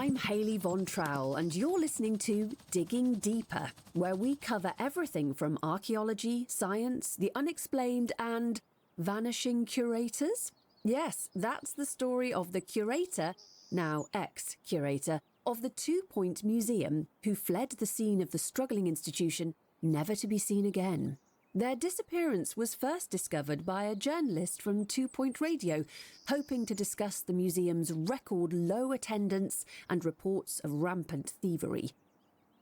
I'm Hayley Von Trowell, and you're listening to Digging Deeper, where we cover everything from archaeology, science, the unexplained, and vanishing curators. Yes, that's the story of the curator, now ex-curator, of the 2 Point Museum, who fled the scene of the struggling institution, never to be seen again. Their disappearance was first discovered by a journalist from 2 Point Radio, hoping to discuss the museum's record low attendance and reports of rampant thievery.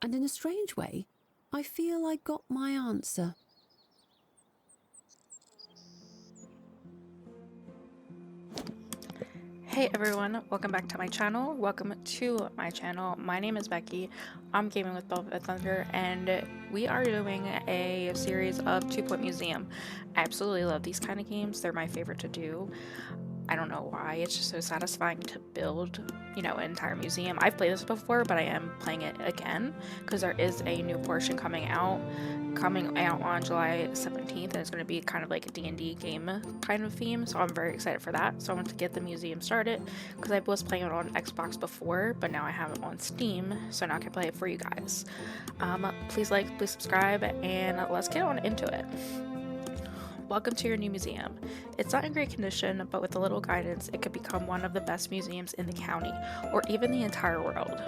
And in a strange way, I feel I got my answer. Hey everyone, welcome back to my channel. Welcome to my channel. My name is Becky. I'm gaming with Velvet Thunder, and we are doing a series of 2 Point Museum. I absolutely love these kind of games. They're my favorite to do. I don't know why. It's just so satisfying to build, an entire museum. I've played this before, but I am playing it again because there is a new portion coming out on July 17th, and it's going to be kind of like a D&D game kind of theme, so I'm very excited for that. So I want to get the museum started because I was playing it on Xbox before, but now I have it on Steam, so now I can play it for you guys. Please like, please subscribe, and let's get on into it. Welcome to your new museum. It's not in great condition, but with a little guidance, it could become one of the best museums in the county, or even the entire world.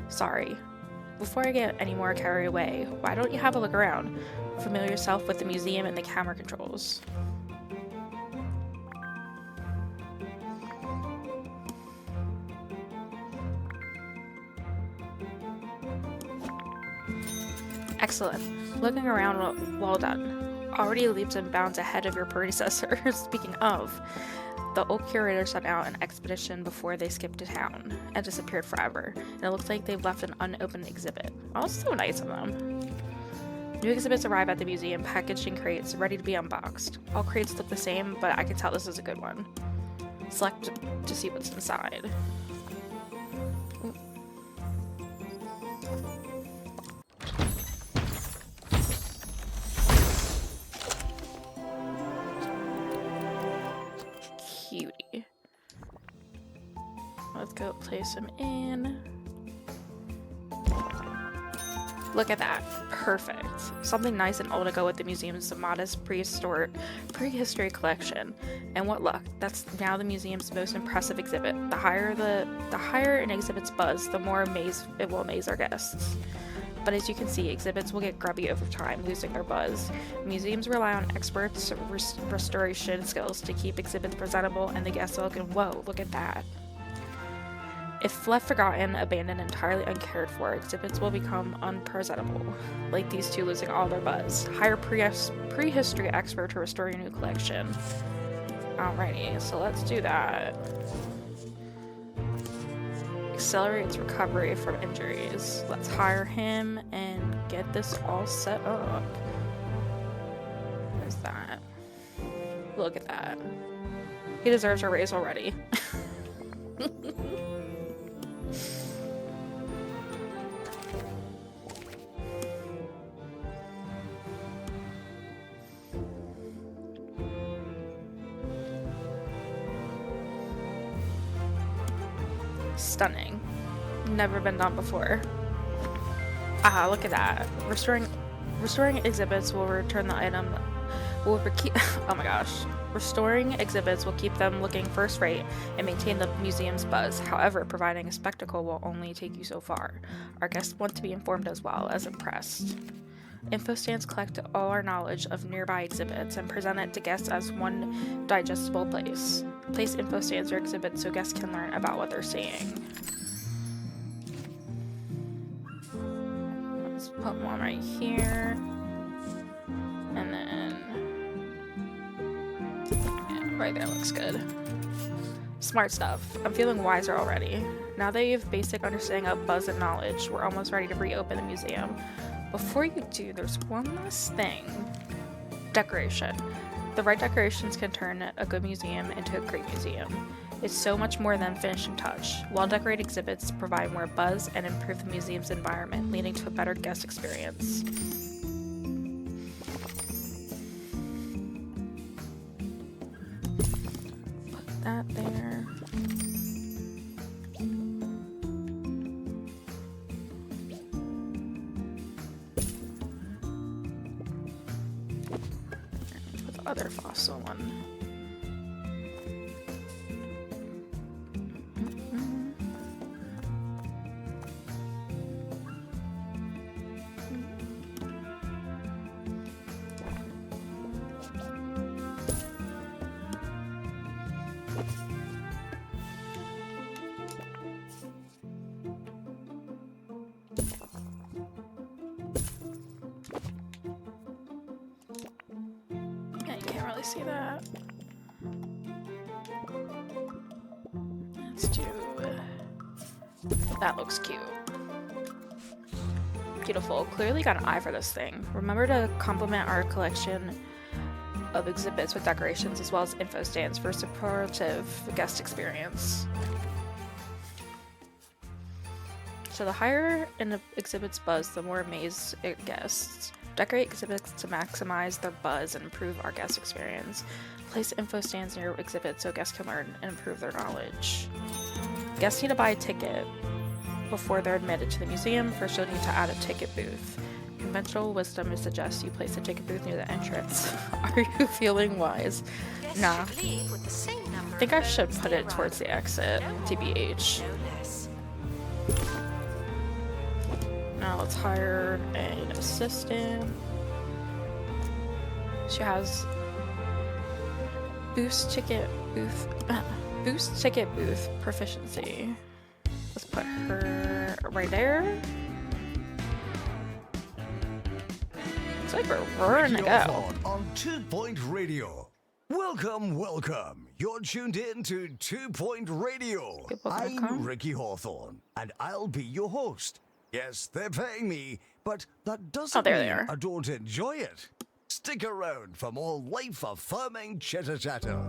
Sorry. Before I get any more carried away, why don't you have a look around? Familiar yourself with the museum and the camera controls. Excellent. Looking around, well done. Already leaps and bounds ahead of your predecessor. Speaking of, the old curator sent out an expedition before they skipped to town and disappeared forever, and it looks like they've left an unopened exhibit. Oh, so nice of them. New exhibits arrive at the museum packaged in crates, ready to be unboxed. All crates look the same, but I can tell this is a good one. Select to see what's inside. Ooh. Cutie. Let's go place them in. Look at that. Perfect. Something nice and old to go with the museum's modest prehistory collection. And what luck. That's now the museum's most impressive exhibit. The higher an exhibit's buzz, the more it will amaze our guests. But as you can see, exhibits will get grubby over time, losing their buzz. Museums rely on experts' restoration skills to keep exhibits presentable and the guests looking, whoa, look at that. If left forgotten, abandoned, entirely uncared for, exhibits will become unpresentable, like these two losing all their buzz. Hire prehistory expert to restore your new collection. Alrighty, so let's do that. Accelerates recovery from injuries. Let's hire him and get this all set up. There's that. Look at that. He deserves a raise already. Stunning. Never been done before. Ah, look at that. Restoring exhibits will return the item. Oh my gosh. Restoring exhibits will keep them looking first rate and maintain the museum's buzz. However, providing a spectacle will only take you so far. Our guests want to be informed as well as impressed. Info stands collect all our knowledge of nearby exhibits and present it to guests as one digestible place. Place info stands or exhibits so guests can learn about what they're seeing. Let's put one right here. And then... yeah, right there looks good. Smart stuff. I'm feeling wiser already. Now that you have basic understanding of buzz and knowledge, we're almost ready to reopen the museum. Before you do, there's one last thing. Decoration. The right decorations can turn a good museum into a great museum. It's so much more than finishing touch. Well-decorated exhibits provide more buzz and improve the museum's environment, leading to a better guest experience. Put that there. other fossil one. See that? Let's do that. Looks cute. Beautiful. Clearly got an eye for this thing. Remember to complement our collection of exhibits with decorations as well as info stands for supportive guest experience. So the higher an exhibit's buzz, the more amazed it guests. Decorate exhibits to maximize their buzz and improve our guest experience. Place info stands near exhibits so guests can learn and improve their knowledge. Guests need to buy a ticket before they're admitted to the museum. First, you'll need to add a ticket booth. Conventional wisdom is suggest you place a ticket booth near the entrance. Are you feeling wise? Nah. I think I should put it towards the exit, TBH. Now let's hire an assistant. She has boost ticket booth proficiency. Let's put her right there. Looks like we're roaring to go. On 2 Point Radio. Welcome, welcome. You're tuned in to 2 Point Radio. I'm Ricky Hawthorne, and I'll be your host. Yes, they're paying me, but that doesn't mean I don't enjoy it. Stick around for more life-affirming chitter-chatter.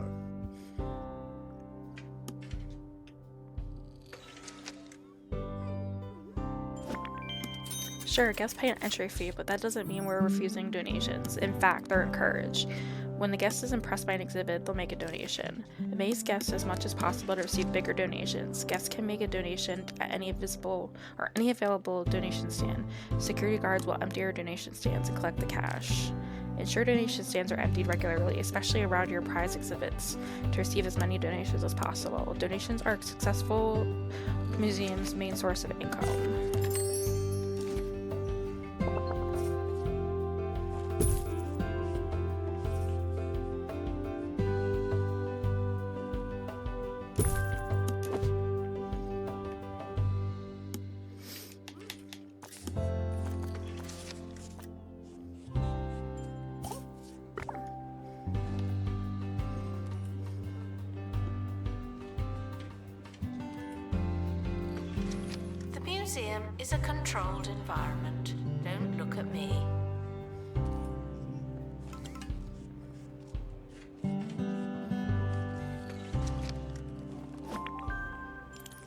Sure, guests pay an entry fee, but that doesn't mean we're refusing donations. In fact, they're encouraged. When the guest is impressed by an exhibit, they'll make a donation. Amaze guests as much as possible to receive bigger donations. Guests can make a donation at any available donation stand. Security guards will empty your donation stands and collect the cash. Ensure donation stands are emptied regularly, especially around your prize exhibits, to receive as many donations as possible. Donations are a successful museum's main source of income. The museum is a controlled environment. Don't look at me.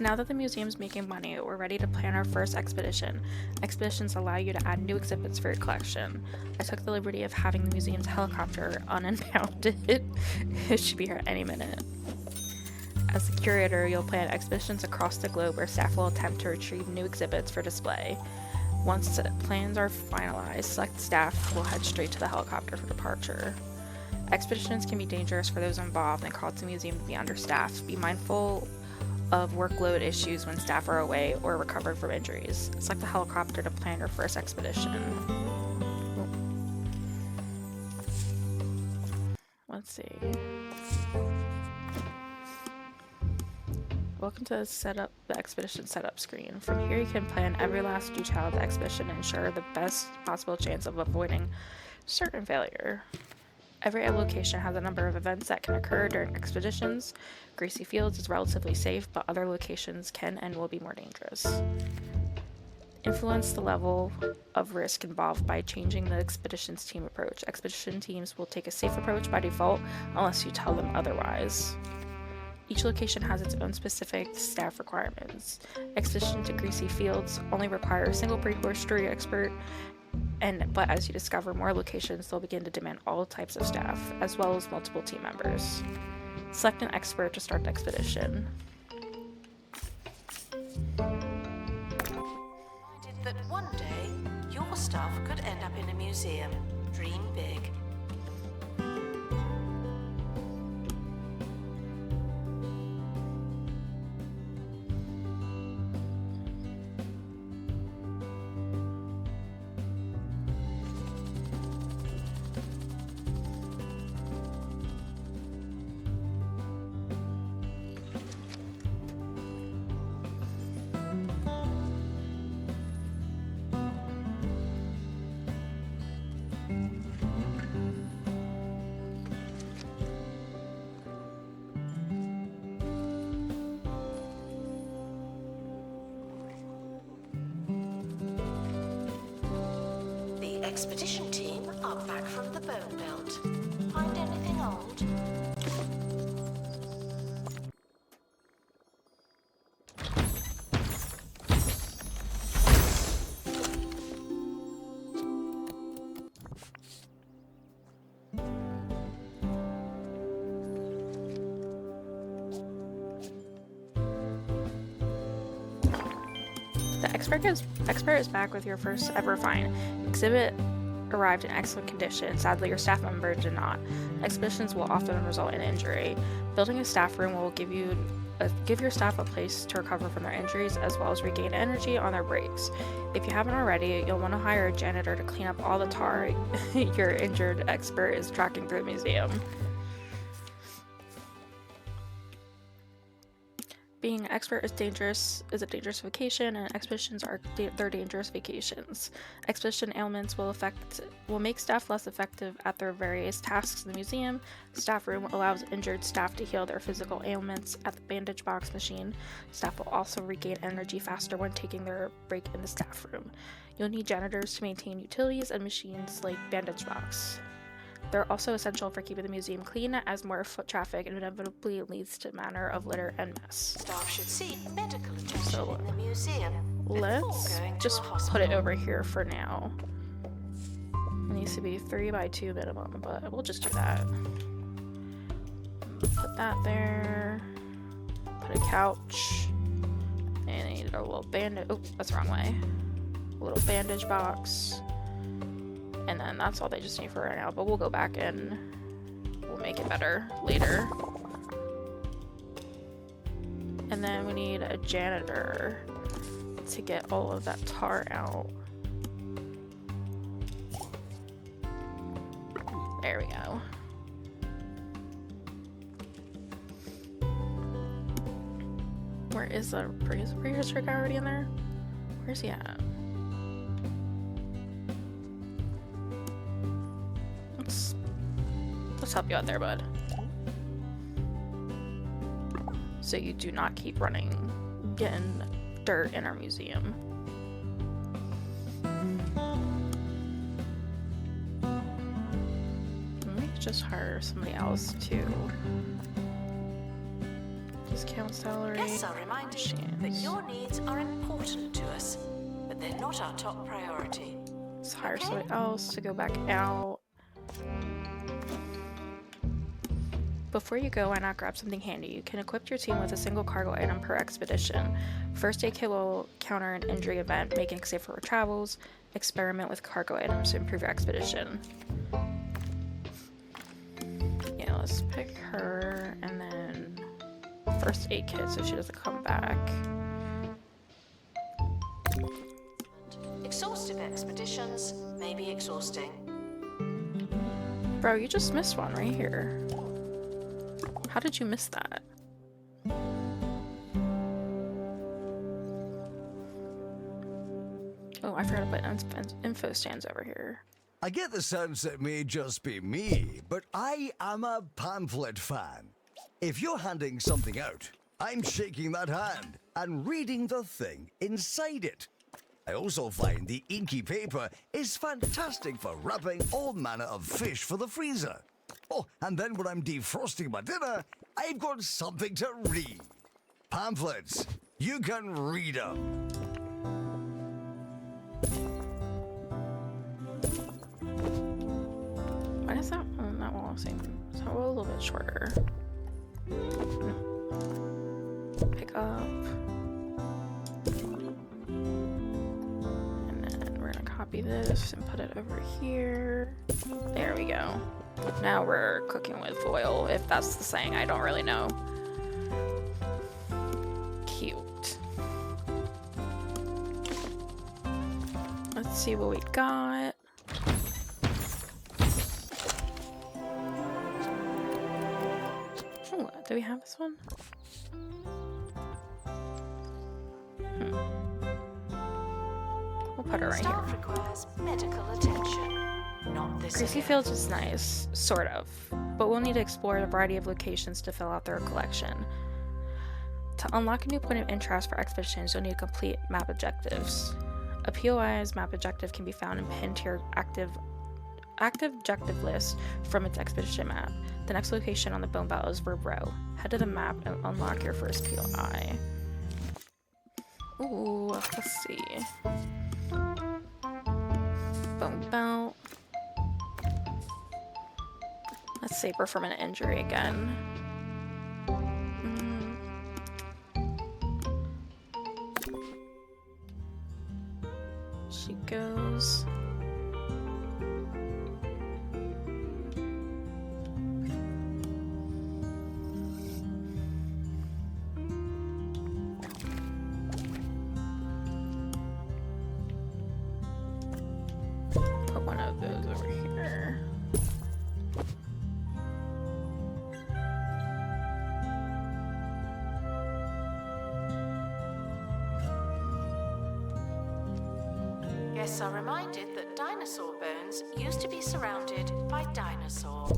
Now that the museum's making money, we're ready to plan our first expedition. Expeditions allow you to add new exhibits for your collection. I took the liberty of having the museum's helicopter unimpounded. It should be here any minute. As the curator, you'll plan expeditions across the globe where staff will attempt to retrieve new exhibits for display. Once plans are finalized, select staff will head straight to the helicopter for departure. Expeditions can be dangerous for those involved and cause the museum to be understaffed. Be mindful of workload issues when staff are away or recovered from injuries. Select the helicopter to plan your first expedition. Let's see. Welcome to the expedition setup screen. From here you can plan every last detail of the expedition and ensure the best possible chance of avoiding certain failure. Every location has a number of events that can occur during expeditions. Gracie Fields is relatively safe, but other locations can and will be more dangerous. Influence the level of risk involved by changing the expedition's team approach. Expedition teams will take a safe approach by default unless you tell them otherwise. Each location has its own specific staff requirements. Expedition to Gracie Fields only require a single prehistory expert, but as you discover more locations, they'll begin to demand all types of staff, as well as multiple team members. Select an expert to start the expedition. That one day, your stuff could end up in a museum. Dream big. expedition team are back from the Bone Belt. Find anything old? The expert is back with your first ever find. Exhibit arrived in excellent condition. Sadly, your staff member did not. Expeditions will often result in injury. Building a staff room will give your staff a place to recover from their injuries as well as regain energy on their breaks. If you haven't already, you'll want to hire a janitor to clean up all the tar your injured expert is tracking through the museum. Being an expert is a dangerous vacation, and expeditions are they're dangerous vacations. Expedition ailments will make staff less effective at their various tasks in the museum. The staff room allows injured staff to heal their physical ailments at the bandage box machine. Staff will also regain energy faster when taking their break in the staff room. You'll need janitors to maintain utilities and machines like bandage box. They're also essential for keeping the museum clean, as more foot traffic inevitably leads to manner of litter and mess. Staff should seek medical attention in the museum. Let's just put it over here for now. It needs to be 3 by 2 minimum, but we'll just do that. Put that there. Put a couch. And I need a little bandage. Oh, that's the wrong way. A little bandage box. And then that's all they just need for right now, but we'll go back and we'll make it better later. And then we need a janitor to get all of that tar out. There we go. Where is the prehistoric guy already in there? Where's he at? Let's help you out there, bud. So you do not keep getting dirt in our museum. Let me just hire somebody else to discount salary. Guests are reminded that your needs are important to us, but they're not our top priority. Let's hire somebody else to go back out. Before you go, why not grab something handy? You can equip your team with a single cargo item per expedition. First aid kit will counter an injury event, making it safer for travels. Experiment with cargo items to improve your expedition. Yeah, let's pick her, and then first aid kit so she doesn't come back. Exhaustive expeditions may be exhausting. Bro, you just missed one right here. How did you miss that? Oh, I forgot to put info stands over here. I get the sense it may just be me, but I am a pamphlet fan. If you're handing something out, I'm shaking that hand and reading the thing inside it. I also find the inky paper is fantastic for wrapping all manner of fish for the freezer. Oh, and then when I'm defrosting my dinner, I've got something to read. Pamphlets. You can read them. Why is that one not all the same? So a little bit shorter. Pick up. And then we're gonna copy this and put it over here. There we go. Now we're cooking with oil, if that's the saying. I don't really know. Cute. Let's see what we got. Oh, do we have this one? We'll put her right Staff here. requires medical attention. Not this Gracie again. Fields is nice, sort of, but we'll need to explore a variety of locations to fill out their collection. To unlock a new point of interest for expeditions, you'll need to complete map objectives. A POI's map objective can be found and pinned to your active objective list from its expedition map. The next location on the bone battle is Verb Row. Head to the map and unlock your first POI. Ooh, let's see. Bone belt. Let's save her from an injury again. She goes. Put one of those over here. Guests are reminded that dinosaur bones used to be surrounded by dinosaur.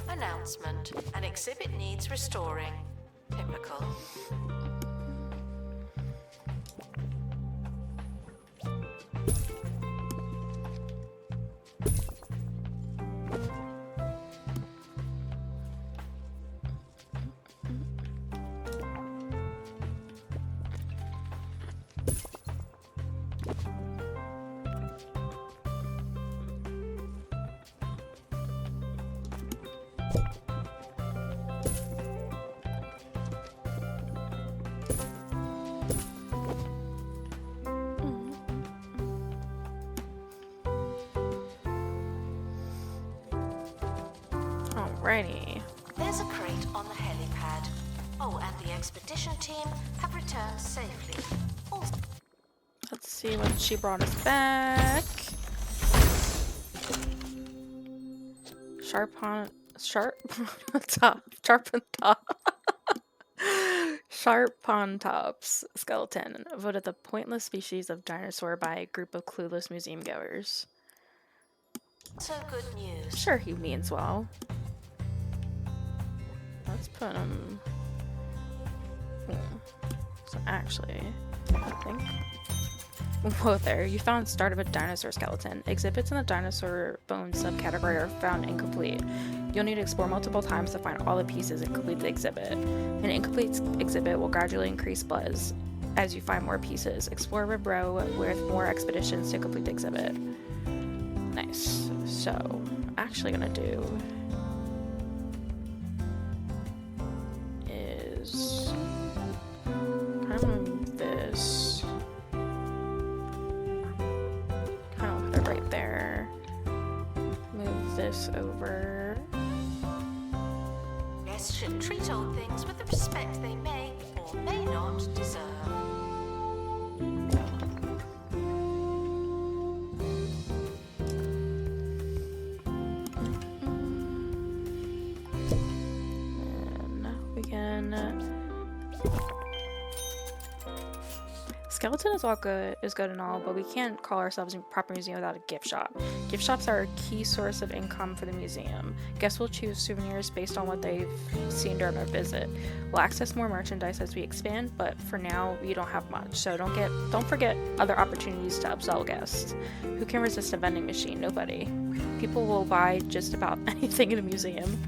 Announcement. An exhibit needs restoring. Typical. Alrighty. There's a crate on the helipad. Oh, and the expedition team have returned safely. Also, Let's see what she brought us back. Sharpened Sharpentops skeleton, voted the pointless species of dinosaur by a group of clueless museum goers. so good news. Sure, he means well. Let's put him. So actually, I think. Whoa there, you found start of a dinosaur skeleton. Exhibits in the dinosaur bone subcategory are found incomplete. You'll need to explore multiple times to find all the pieces and complete the exhibit. An incomplete exhibit will gradually increase buzz as you find more pieces. Explore Rib Row with more expeditions to complete the exhibit. Nice. So, actually gonna do is kind of move this. Kind of put it right there. Move this over. Guests should treat old things with the respect they may or may not deserve. Skeleton is good and all, but we can't call ourselves a proper museum without a gift shop. Gift shops are a key source of income for the museum. Guests will choose souvenirs based on what they've seen during their visit. We'll access more merchandise as we expand, but for now we don't have much, so don't forget other opportunities to upsell guests. Who can resist a vending machine? Nobody. People will buy just about anything in a museum.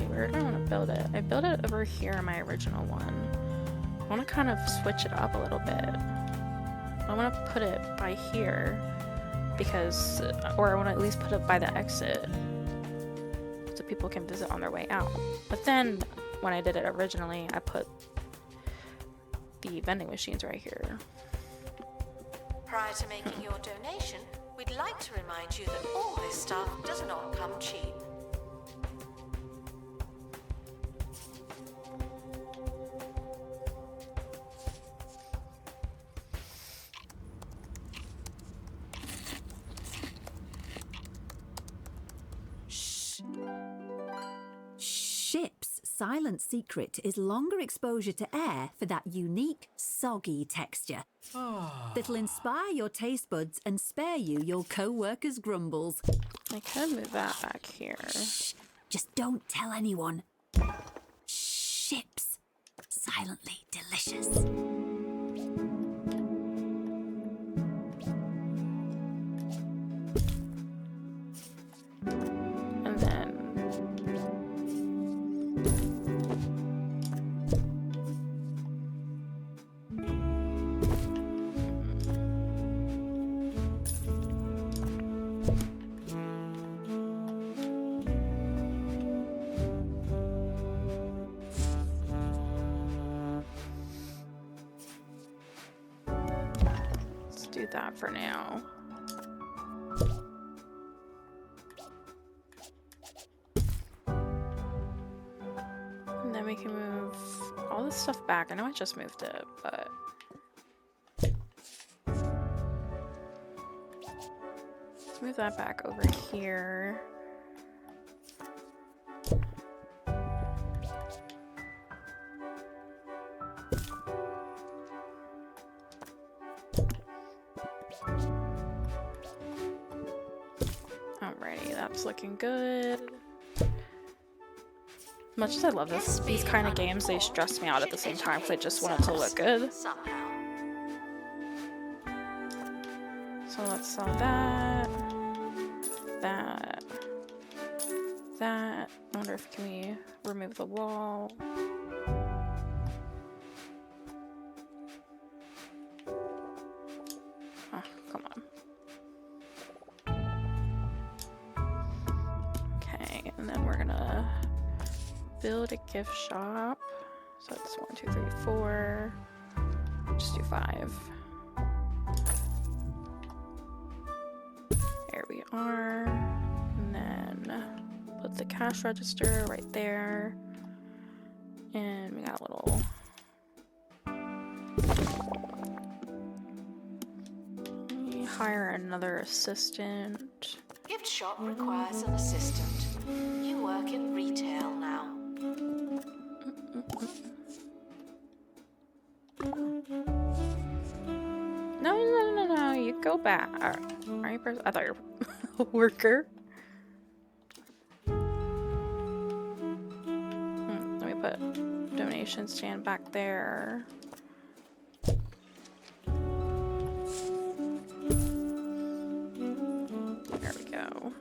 Where do I want to build it? I built it over here in my original one. I want to kind of switch it up a little bit. I want to put it by here because, or I want to at least put it by the exit so people can visit on their way out. But then when I did it originally, I put the vending machines right here. Prior to making your donation, we'd like to remind you that all this stuff does not come cheap. Shh. silent secret is longer exposure to air for that unique, soggy texture that'll inspire your taste buds and spare you your co-workers' grumbles. I could move that back here. Shh, just don't tell anyone. Ships. Silently delicious. And then let's do that for now. And then we can move all this stuff back. I know I just moved it, but let's move that back over here. Alrighty, that's looking good. Much as I love these kind of games, they stress me out at the same time because I just want it to look good. Somehow. So let's sell that. That. I wonder if can we remove the wall. Oh, come on. Okay, and then we're gonna build a gift shop. So it's 1, 2, 3, 4. Just do 5. There we are. And then put the cash register right there. And we got a little. Let me hire another assistant. Gift shop requires an assistant. You work in retail now. No, you go back. Are you I thought you were a worker. Let me put donation stand back there. There we go.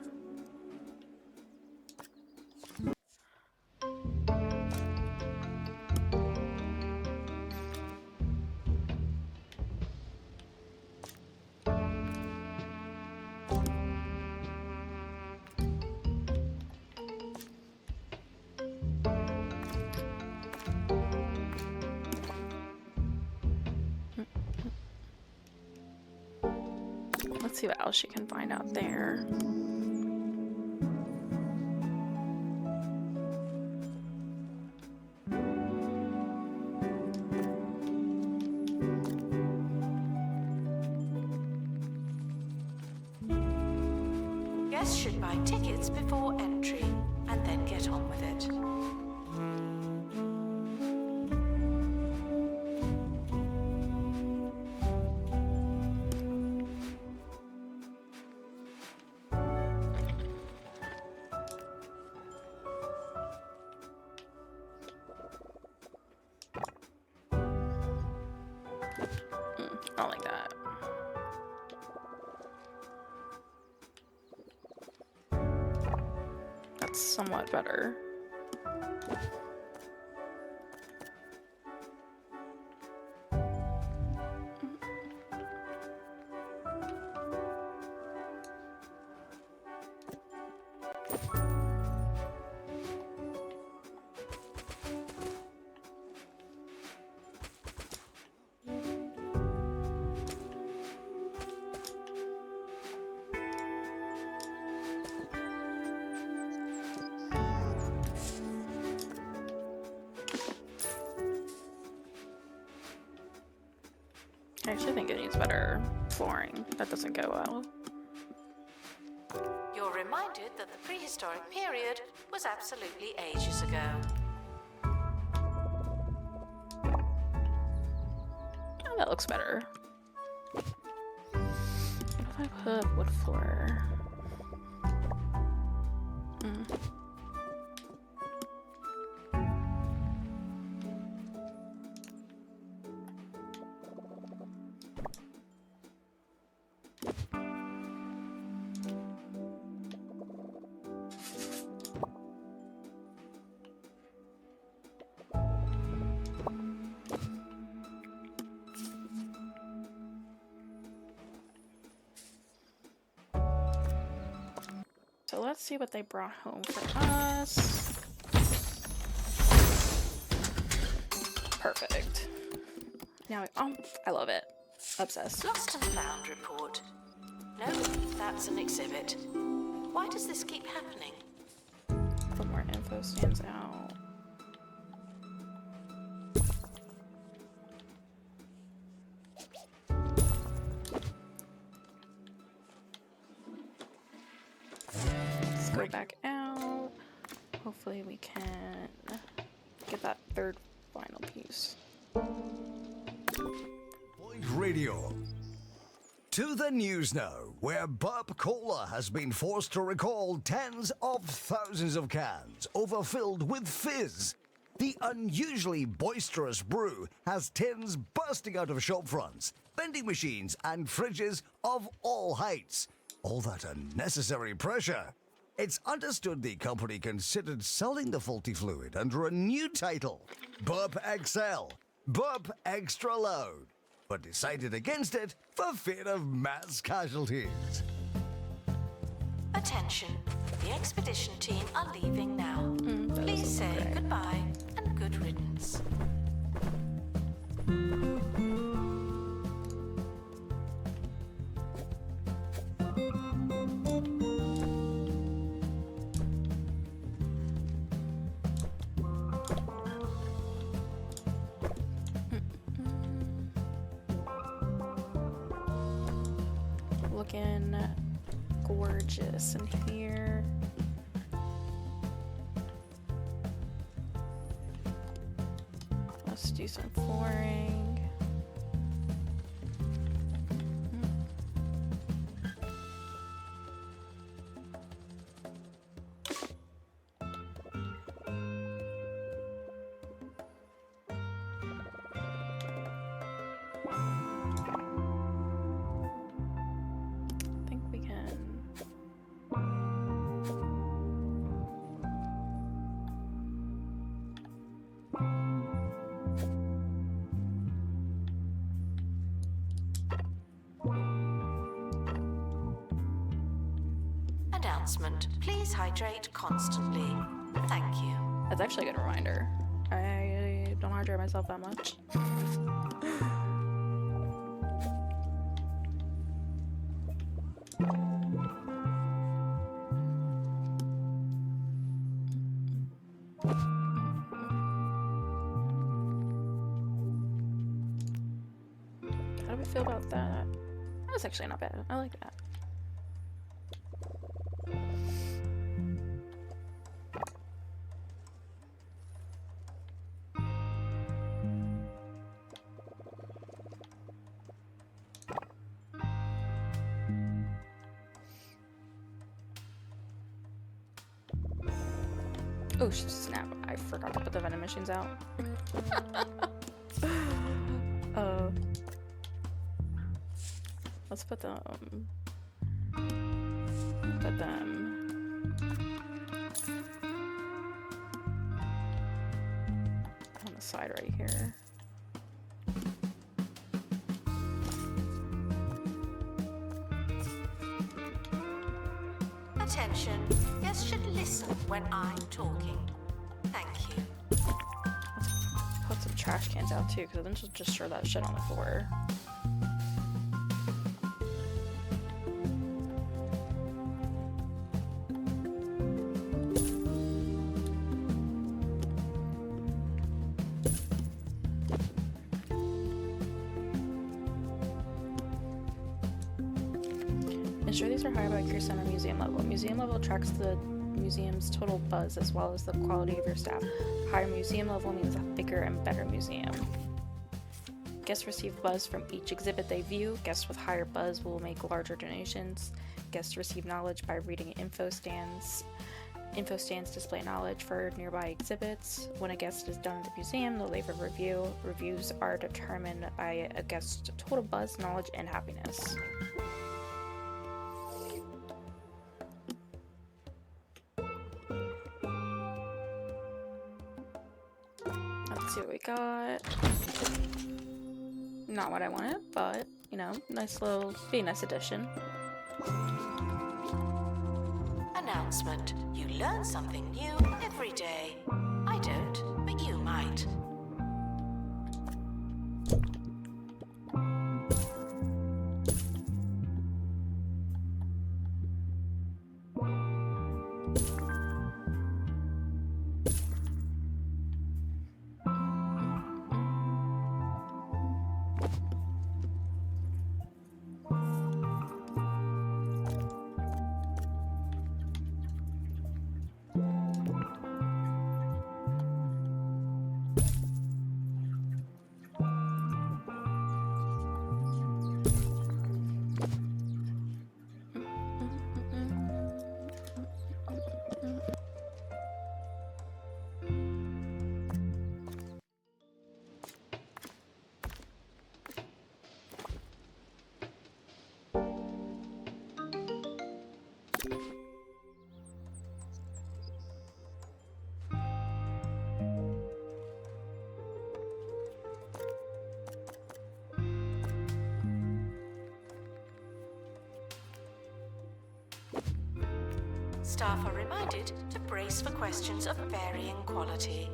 Let's see what else you can find out there. Guests should buy tickets before entry and then get on with it. I don't like that. That's somewhat better. I actually think it needs better flooring. That doesn't go well. You're reminded that the prehistoric period was absolutely ages ago. Oh, that looks better. What if I put wood floor? So let's see what they brought home for us. Perfect. Now, I love it. Obsessed. Lost and found report. No, that's an exhibit. Why does this keep happening? Put more info stands out. Let's go back out. Hopefully we can get that third final piece. Point Radio. To the news now, where Burp Cola has been forced to recall tens of thousands of cans overfilled with fizz. The unusually boisterous brew has tins bursting out of shop fronts, vending machines and fridges of all heights. All that unnecessary pressure. It's understood the company considered selling the faulty fluid under a new title, Burp XL, Burp Extra Loud, but decided against it for fear of mass casualties. Attention, the expedition team are leaving now. Please say goodbye and good riddance. Looking gorgeous in here. Let's do some flooring. I think we can. Announcement. Please hydrate constantly. Thank you. That's actually a good reminder. I don't hydrate myself that much. How do we feel about that? That's actually not bad. I like that. Oh snap, I forgot to put the vending machines out. Let's put them on the side right here. Attention. Guests should listen when I'm talking. Thank you. Let's put some trash cans out too, because then just throw that shit on the floor. Ensure these are high by Kirsten and museum level. Museum level tracks the museum's total buzz as well as the quality of your staff. Higher museum level means a bigger and better museum. Guests receive buzz from each exhibit they view. Guests with higher buzz will make larger donations. Guests receive knowledge by reading info stands. Info stands display knowledge for nearby exhibits. When a guest is done at the museum, they'll leave a review. Reviews are determined by a guest's total buzz, knowledge, and happiness. Let's see what we got. Not what I wanted, but, you know, nice little, be a nice addition. Announcement. You learn something new every day. I don't, but you might. Staff are reminded to brace for questions of varying quality.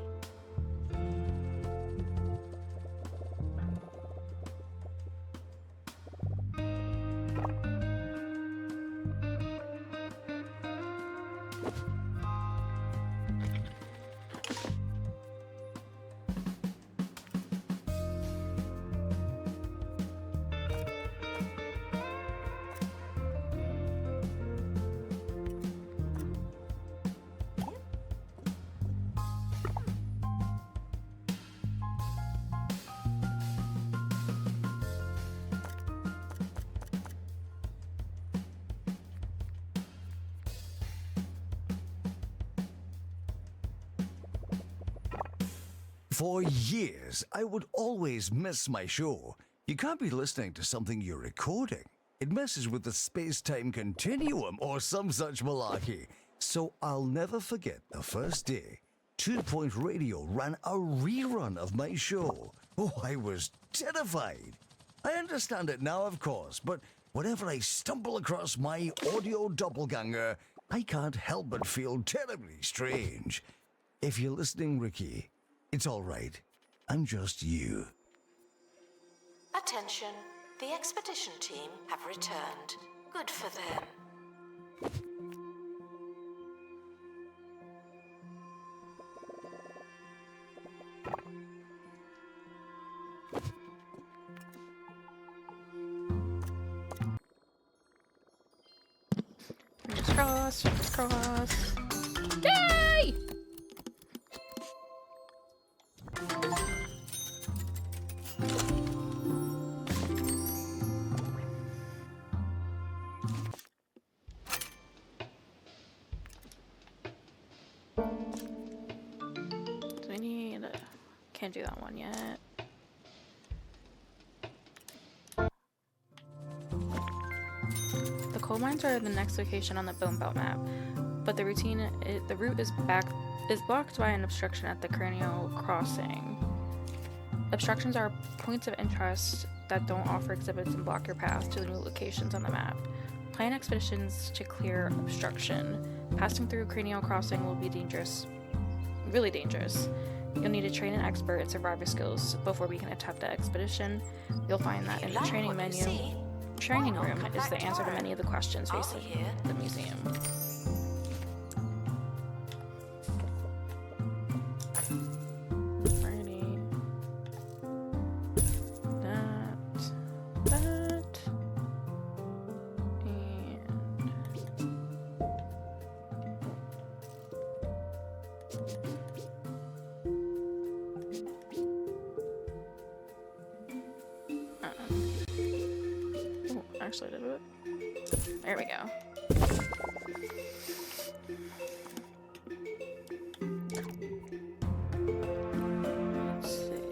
For years, I would always miss my show. You can't be listening to something you're recording. It messes with the space-time continuum or some such malarkey. So I'll never forget the first day 2 Point Radio ran a rerun of my show. Oh, I was terrified. I understand it now, of course, but whenever I stumble across my audio doppelganger, I can't help but feel terribly strange. If you're listening, Ricky, it's all right. I'm just you. Attention. The expedition team have returned. Good for them. Fingers crossed, fingers crossed. Yay! Do we need... Can't do that one yet. The coal mines are the next location on the Bone Belt map, but the route is blocked by an obstruction at the Cranial Crossing. Obstructions are points of interest that don't offer exhibits and block your path to the new locations on the map. Plan expeditions to clear obstruction. Passing through Cranial Crossing will be dangerous. Really dangerous. You'll need to train an expert in survivor skills before we can attempt the expedition. You'll find that in the training menu. Training room is the answer to many of the questions facing the museum. Alrighty. That. actually did it. There we go. Let's see.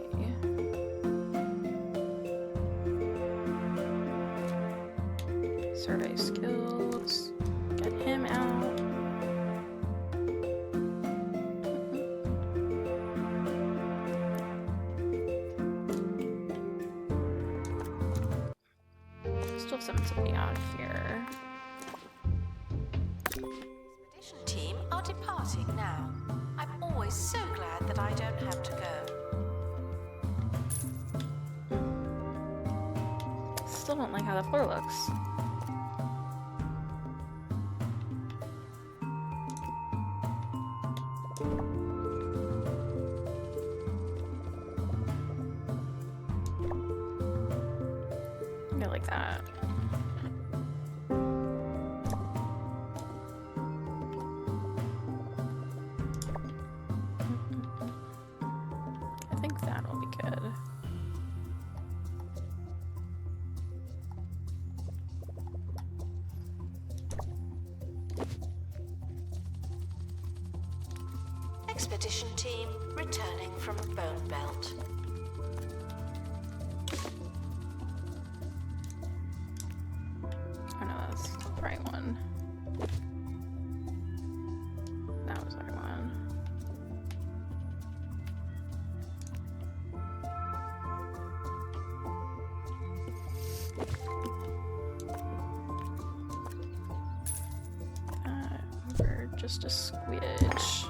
Survey skills. Get him out. Still send somebody out here. Expedition team are departing now. I'm always so glad that I don't have to go. Still don't like how the floor looks. I like that. I think that'll be good. Expedition team returning from Bone Belt. Oh no, that's the right one. That was the right one. Over just a squidge.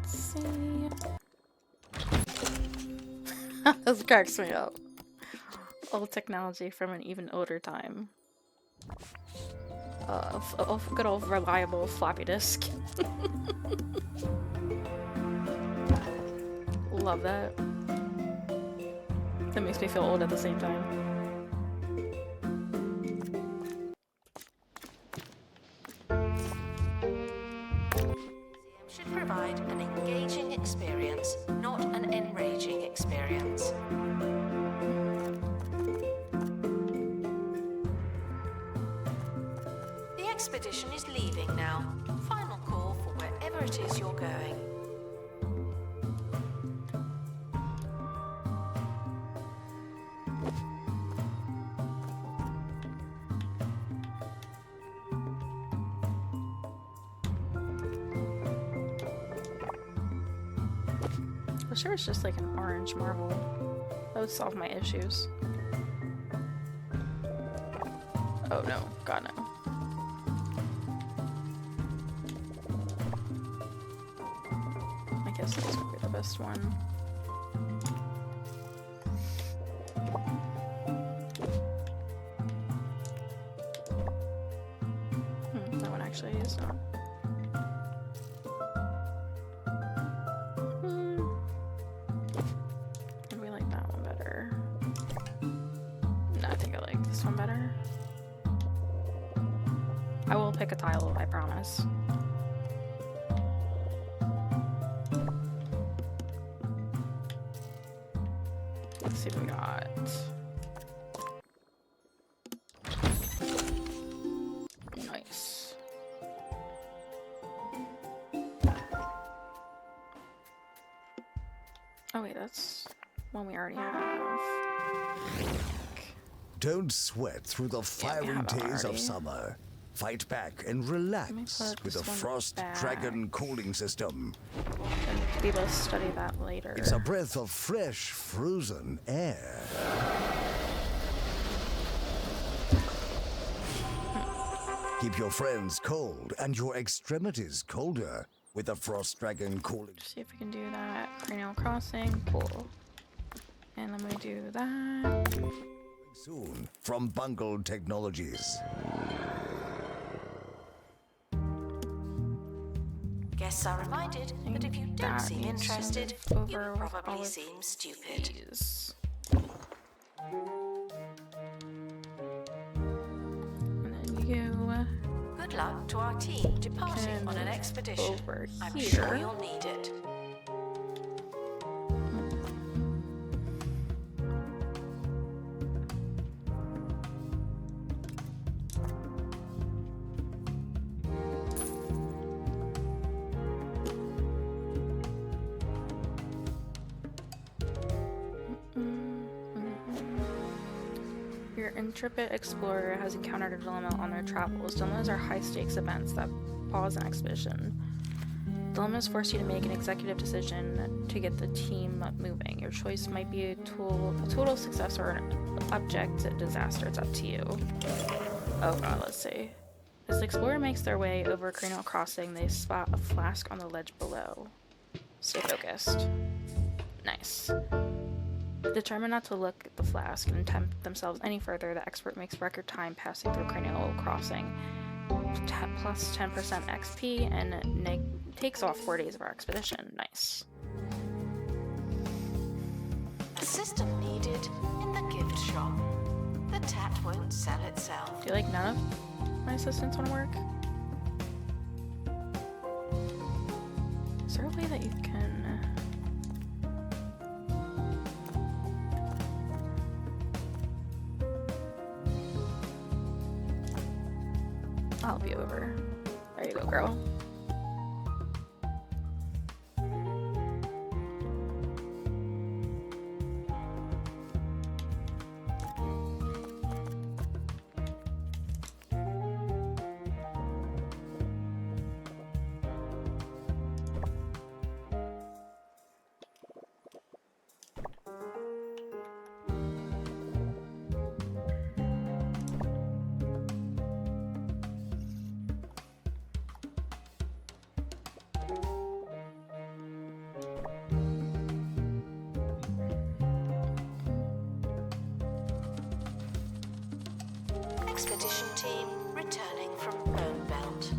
See. This cracks me up. Old technology from an even older time. Good old reliable floppy disk. Love that. That makes me feel old at the same time. Should provide an engaging experience, not an enraging experience. The expedition is leaving now. Final call for wherever it is you're going. I'm sure it's just like an orange marble. That would solve my issues. Oh no, God no. I guess this would be the best one. That one actually is not. We like that one better. No, I think I like this one better. I will pick a tile, I promise. Let's see what we got. Nice. Oh wait, that's one we already have. Don't sweat through the we fiery have that days of already. summer. Fight back and me relax put with this the one Frost back. Dragon cooling system. And we will study that later. It's a breath of fresh, frozen air. Keep your friends cold and your extremities colder with the Frost Dragon cooling. See if we can do that. Cranial crossing, cool. And I'm gonna do that. Soon from Bungled Technologies. Guests are reminded that if you don't that seem needs to interested, move you over with all probably of seem stupid. these. And then you Good luck to our team departing can on an expedition. over I'm here. sure you'll need it. Your intrepid explorer has encountered a dilemma on their travels. Dilemmas are high-stakes events that pause an expedition. Dilemmas force you to make an executive decision to get the team moving. Your choice might be a total success or an abject disaster. It's up to you. Oh god, let's see. As the explorer makes their way over a cranial crossing, they spot a flask on the ledge below. Stay focused. Nice. Determined not to look at the flask and tempt themselves any further, the expert makes record time passing through cranial crossing. Plus 10% XP and takes off 4 days of our expedition. Nice. System needed in the gift shop. The tat won't sell itself. I feel like none of my assistants want to work. Is there a way that you can... I'll help you over. There you go, girl. Expedition team returning from Bone Belt.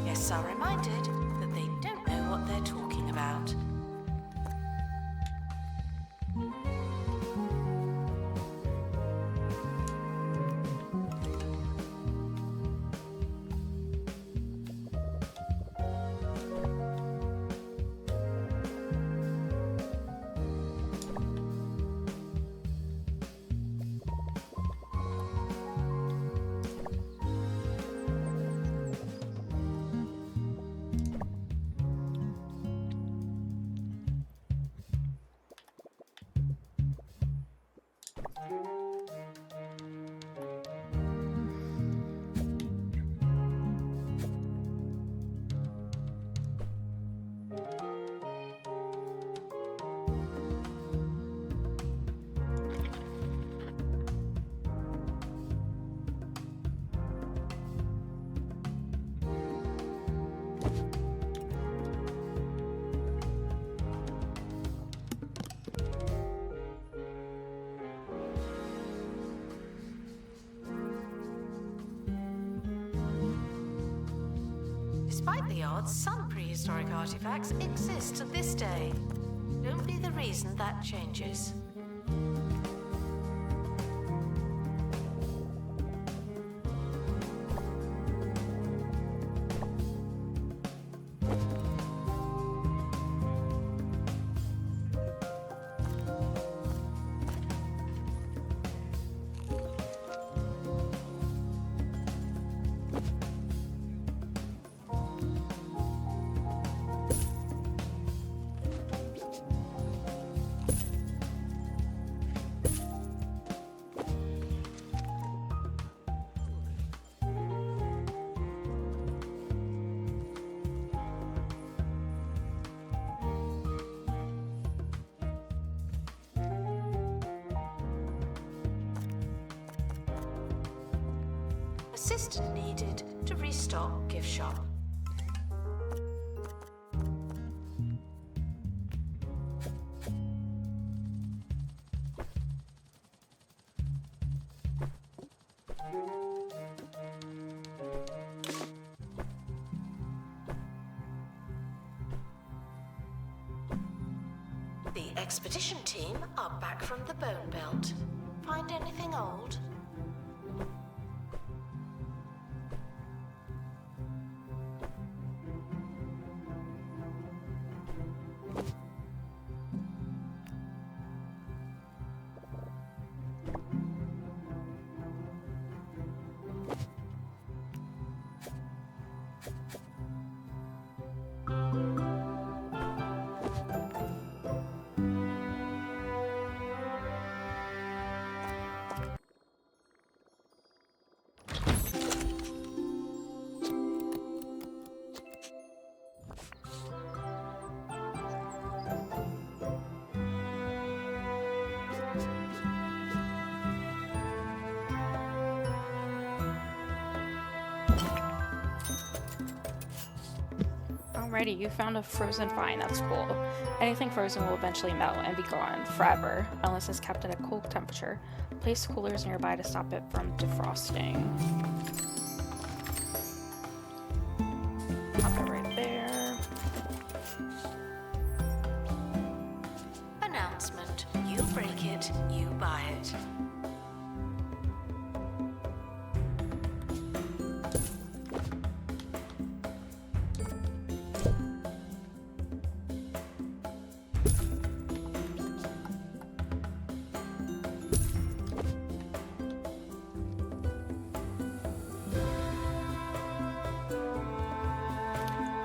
Guests are reminded that they don't know what they're talking about. Despite the odds, some prehistoric artifacts exist to this day. No Don't be the reason that changes. Assistant needed to restock gift shop. The expedition team are back from the Bone Belt. Find anything old? Alrighty, you found a frozen vine. That's cool. Anything frozen will eventually melt and be gone forever, unless it's kept at a cool temperature. Place coolers nearby to stop it from defrosting. Pop it right there. Announcement. You break it, you buy it.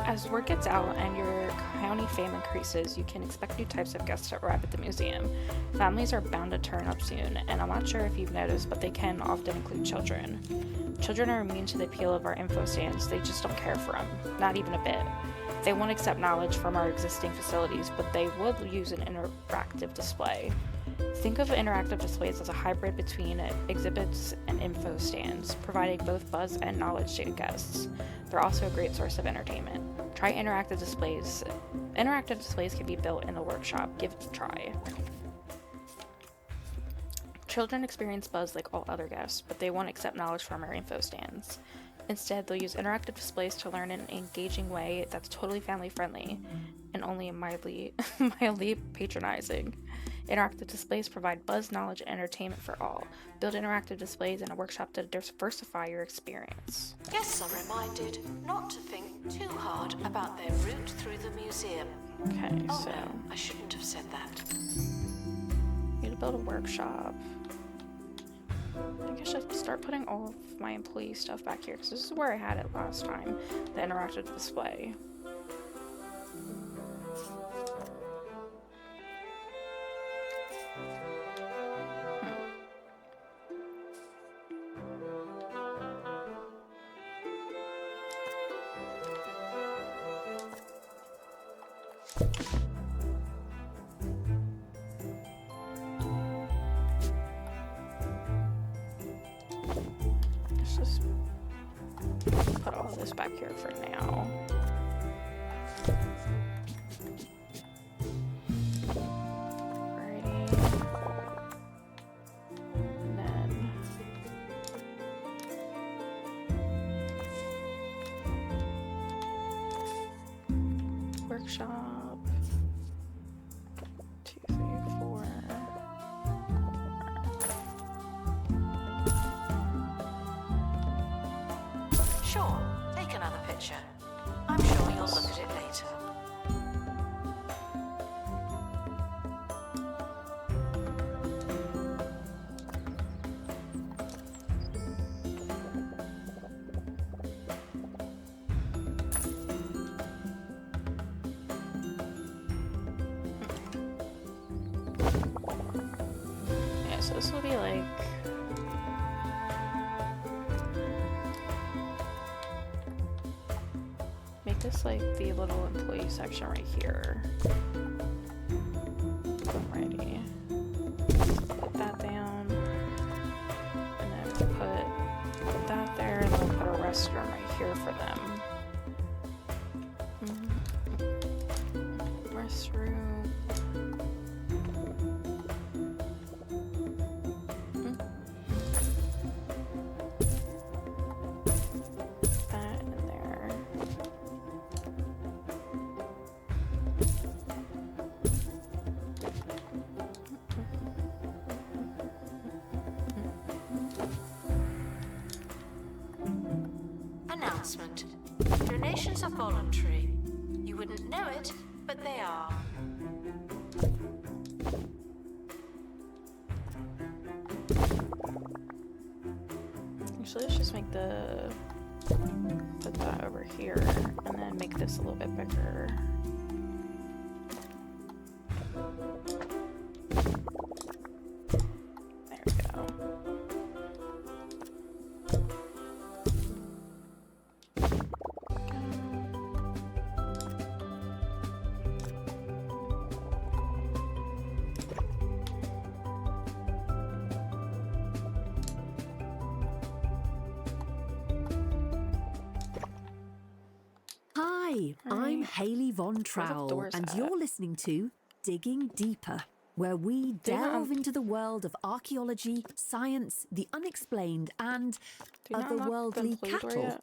As word gets out and your county fame increases, you can expect new types of guests to arrive at the museum. Families are bound to turn up soon, and I'm not sure if you've noticed, but they can often include children. Children are immune to the appeal of our info stands, they just don't care for them, not even a bit. They won't accept knowledge from our existing facilities, but they will use an interactive display. Think of interactive displays as a hybrid between exhibits and info stands, providing both buzz and knowledge to guests. They're also a great source of entertainment. Try interactive displays. Interactive displays can be built in the workshop. Give it a try. Children experience buzz like all other guests, but they won't accept knowledge from our info stands. Instead, they'll use interactive displays to learn in an engaging way that's totally family friendly and only mildly patronizing. Interactive displays provide buzz, knowledge, and entertainment for all. Build interactive displays in a workshop to diversify your experience. Guests are reminded not to think too hard about their route through the museum. Okay, Oh so no, I shouldn't have said that. need to build a workshop. I think I should start putting all of my employee stuff back here, because this is where I had it last time, the interactive display. Let's just put all this back here for now. Alrighty. And then workshop. Sure, take another picture. I'm sure you'll look at it later. Yeah, so this will be like... Make this like the little employee section right here. Alrighty. Put that down. And then we'll put that there, and then we'll put a restroom right here for them. Restroom. That in there. Announcement. Donations are voluntary. You wouldn't know it, but they are. Actually, let's just make the... Put that over here, and then make this a little bit bigger. There we go. Hi, I'm Hayley Von the Trowell, doors and at? you're listening to Digging Deeper, where we delve into the world of archaeology, science, the unexplained, and Do you not unlock the otherworldly employee door cattle. yet?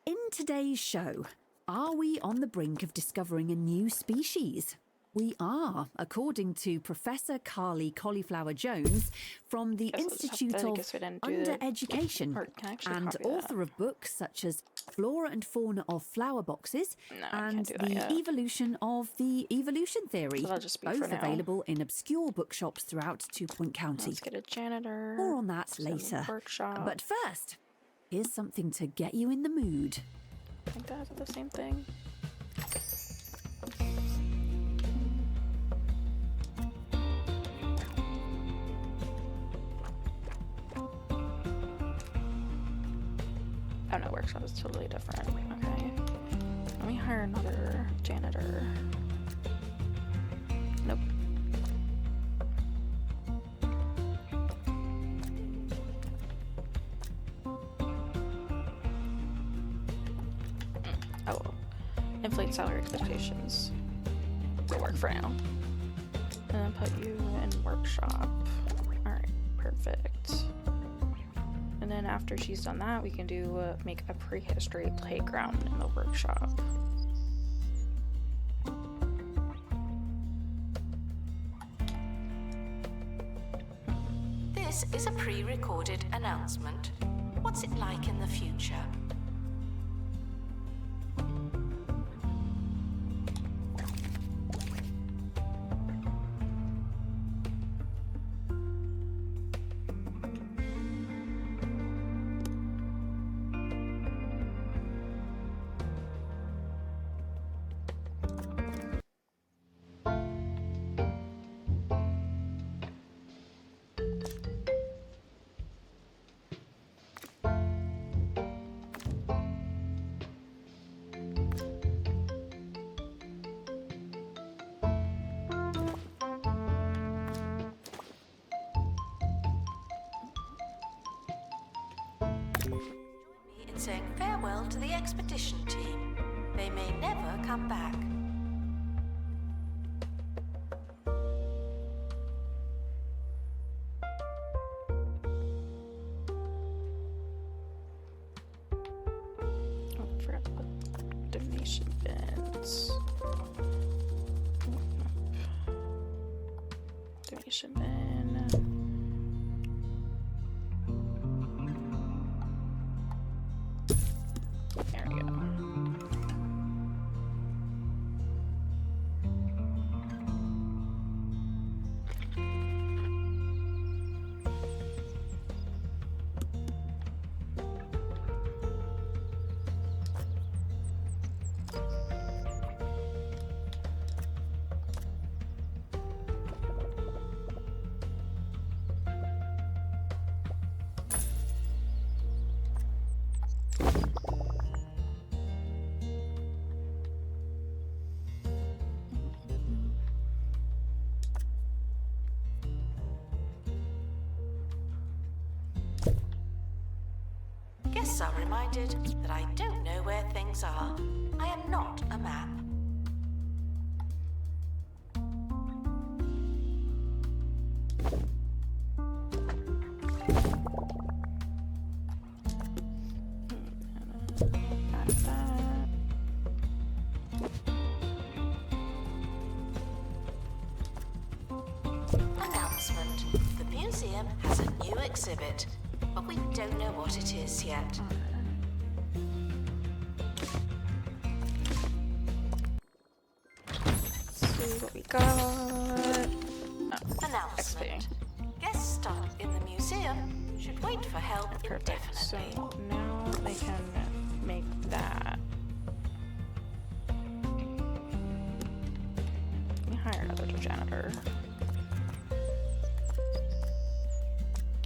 In today's show, are we on the brink of discovering a new species? We are, according to Professor Carly Cauliflower Jones from the Guess I'll just have Institute to- of guess we didn't do the- Undereducation, or can I actually and copy that? author of books such as Flora and Fauna of Flower Boxes No, I and can't do that The yet. Evolution of the Evolution Theory, So that'll just be both for now. available in obscure bookshops throughout Two Point County. Let's get a janitor. More on that some later. Workshop. But first, here's something to get you in the mood. I think that's the same thing. Oh no, workshop is totally different. Okay. Let me hire another janitor. Nope. Oh, inflate salary expectations. Will work for now. And then put you in workshop. Alright, perfect. And then after she's done that, we can do make a prehistory playground in the workshop. This is a pre-recorded announcement. What's it like in the future? In saying farewell to the expedition team. They may never come back. Oh, I forgot to put donation bins. Donation bin. There we go. Guests are reminded that I don't know where things are. I am not a map. Announcement. The museum has a new exhibit, but we don't know what it is yet. Let's see what we got. Oh, Announcement. Guests stuck in the museum should wait for help perfect. So indefinitely. now they can make that. Let me hire another janitor.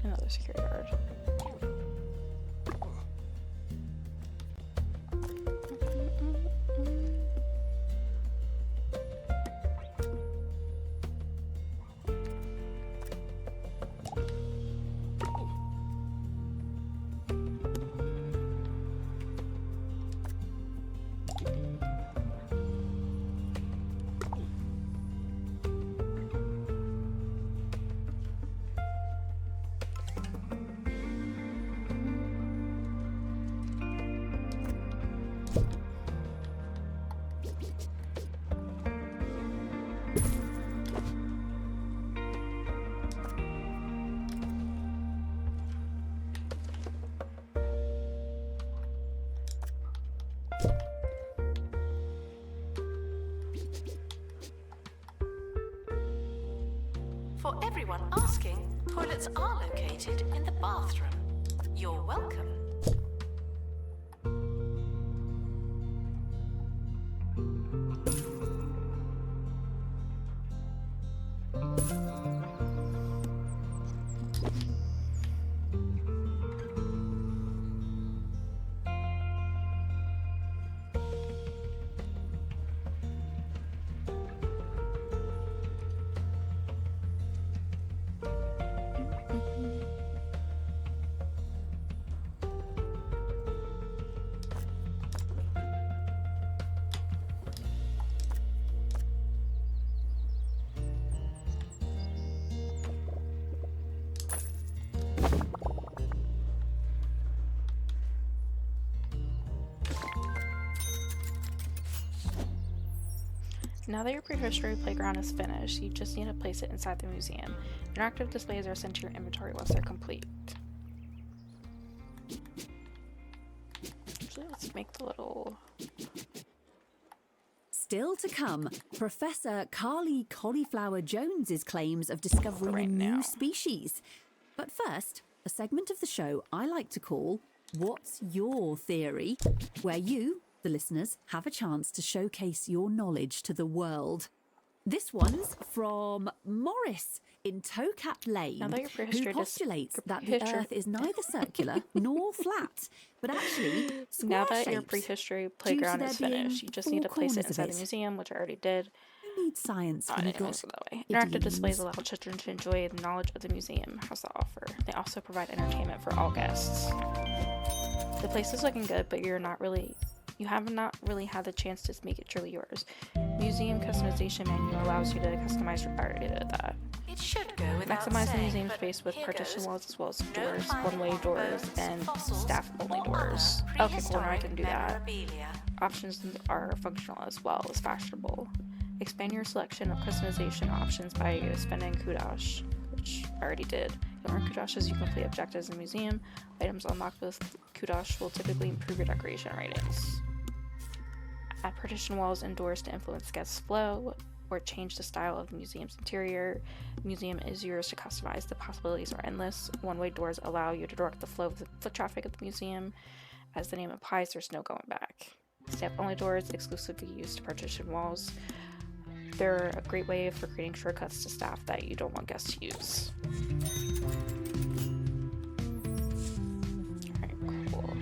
Another security guard. For everyone asking, toilets are located in the bathroom. You're welcome. Now that your prehistory playground is finished, you just need to place it inside the museum. Interactive displays are sent to your inventory once they're complete. Actually, let's make the little... Still to come, Professor Carly Cauliflower Jones's claims of discovering Right a now. new species. But first, a segment of the show I like to call What's Your Theory?, where you, the listeners, have a chance to showcase your knowledge to the world. This one's from Morris in Towcat Lane, Now that your who prehistory postulates that the prehistory- Earth is neither circular nor flat, but actually Now square that your shaped. prehistory playground there is being finished, you just four need to place it corners of inside it. the museum, which I already did. Who needs science when I you've didn't got go that way. idioms? Interactive displays allow children to enjoy the knowledge of the museum has to offer. They also provide entertainment for all guests. The place is looking good, but you have not really had the chance to make it truly yours. Museum customization menu allows you to customize your I already did that. It should go without Maximize the saying, museum but space with here partition goes. walls as well as No doors, finding one-way of doors, bones, and fossils, staff-only or doors. other Okay, cool, now I can do that. memorabilia. Options are functional as well as fashionable. Expand your selection of customization options by spending kudosh, which I already did. To earn kudosh as you complete objectives in the museum, items unlocked with kudosh will typically improve your decoration ratings. Add partition walls indoors to influence guest flow, or change the style of the museum's interior. The museum is yours to customize. The possibilities are endless. One-way doors allow you to direct the flow of the foot traffic at the museum. As the name implies, there's no going back. Staff-only doors, exclusively used to partition walls. They're a great way for creating shortcuts to staff that you don't want guests to use. Alright, cool.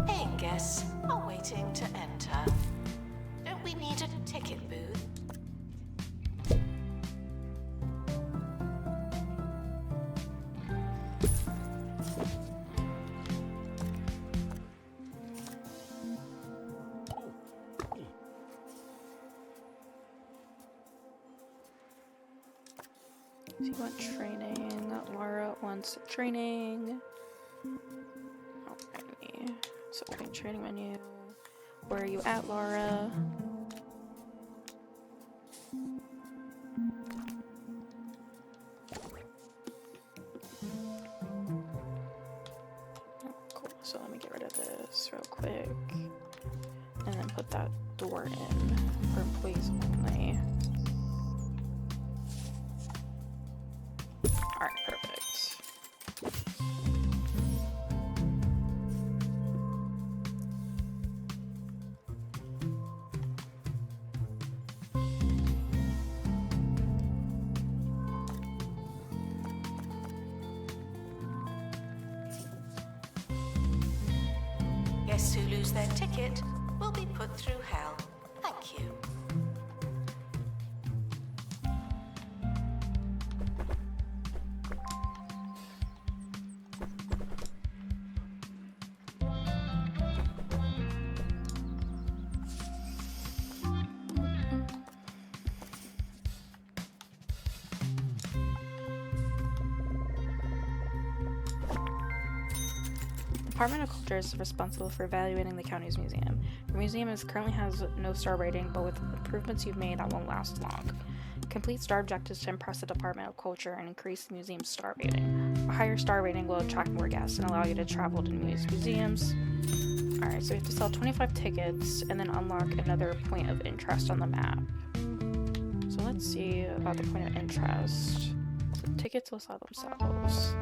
Hey, guests are waiting to enter. Don't we need a ticket booth? So you want training. Laura wants training. Alrighty. So open training menu. Where are you at, Laura? Oh, cool. So let me get rid of this real quick. And then put that door in for employees only. Alright, perfect. Guests who lose their ticket will be put through hell. Thank you. The Department of Culture is responsible for evaluating the county's museum. Your museum currently has no star rating, but with improvements you've made, that won't last long. Complete star objectives to impress the Department of Culture and increase the museum's star rating. A higher star rating will attract more guests and allow you to travel to museums. Alright, so we have to sell 25 tickets and then unlock another point of interest on the map. So let's see about the point of interest. So tickets will sell themselves.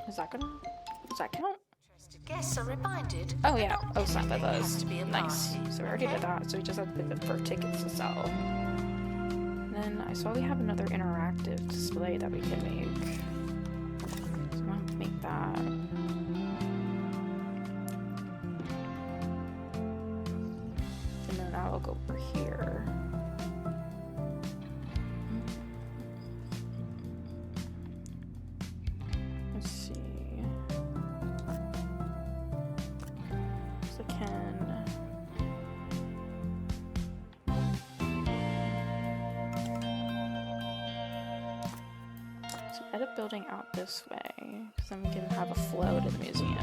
Is that count? Interested guests are reminded. Oh yeah, oh snap, that everything does. has to be a Nice. party, So we already okay? did that, so we just have to pick for tickets to sell. And then I saw we have another interactive display that we can make. So I'm gonna make that. And then I'll go over here. Let's see. So I can. So edit building out this way, because then we can have a flow to the museum.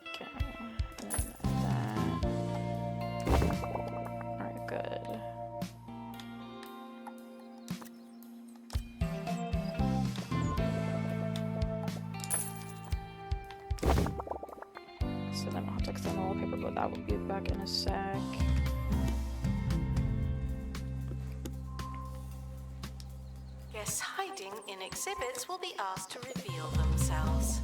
Okay, and then that. Alright, good. So then I'll have to extend the wallpaper, but that will be back in a sec. Guests hiding in exhibits will be asked to reveal themselves.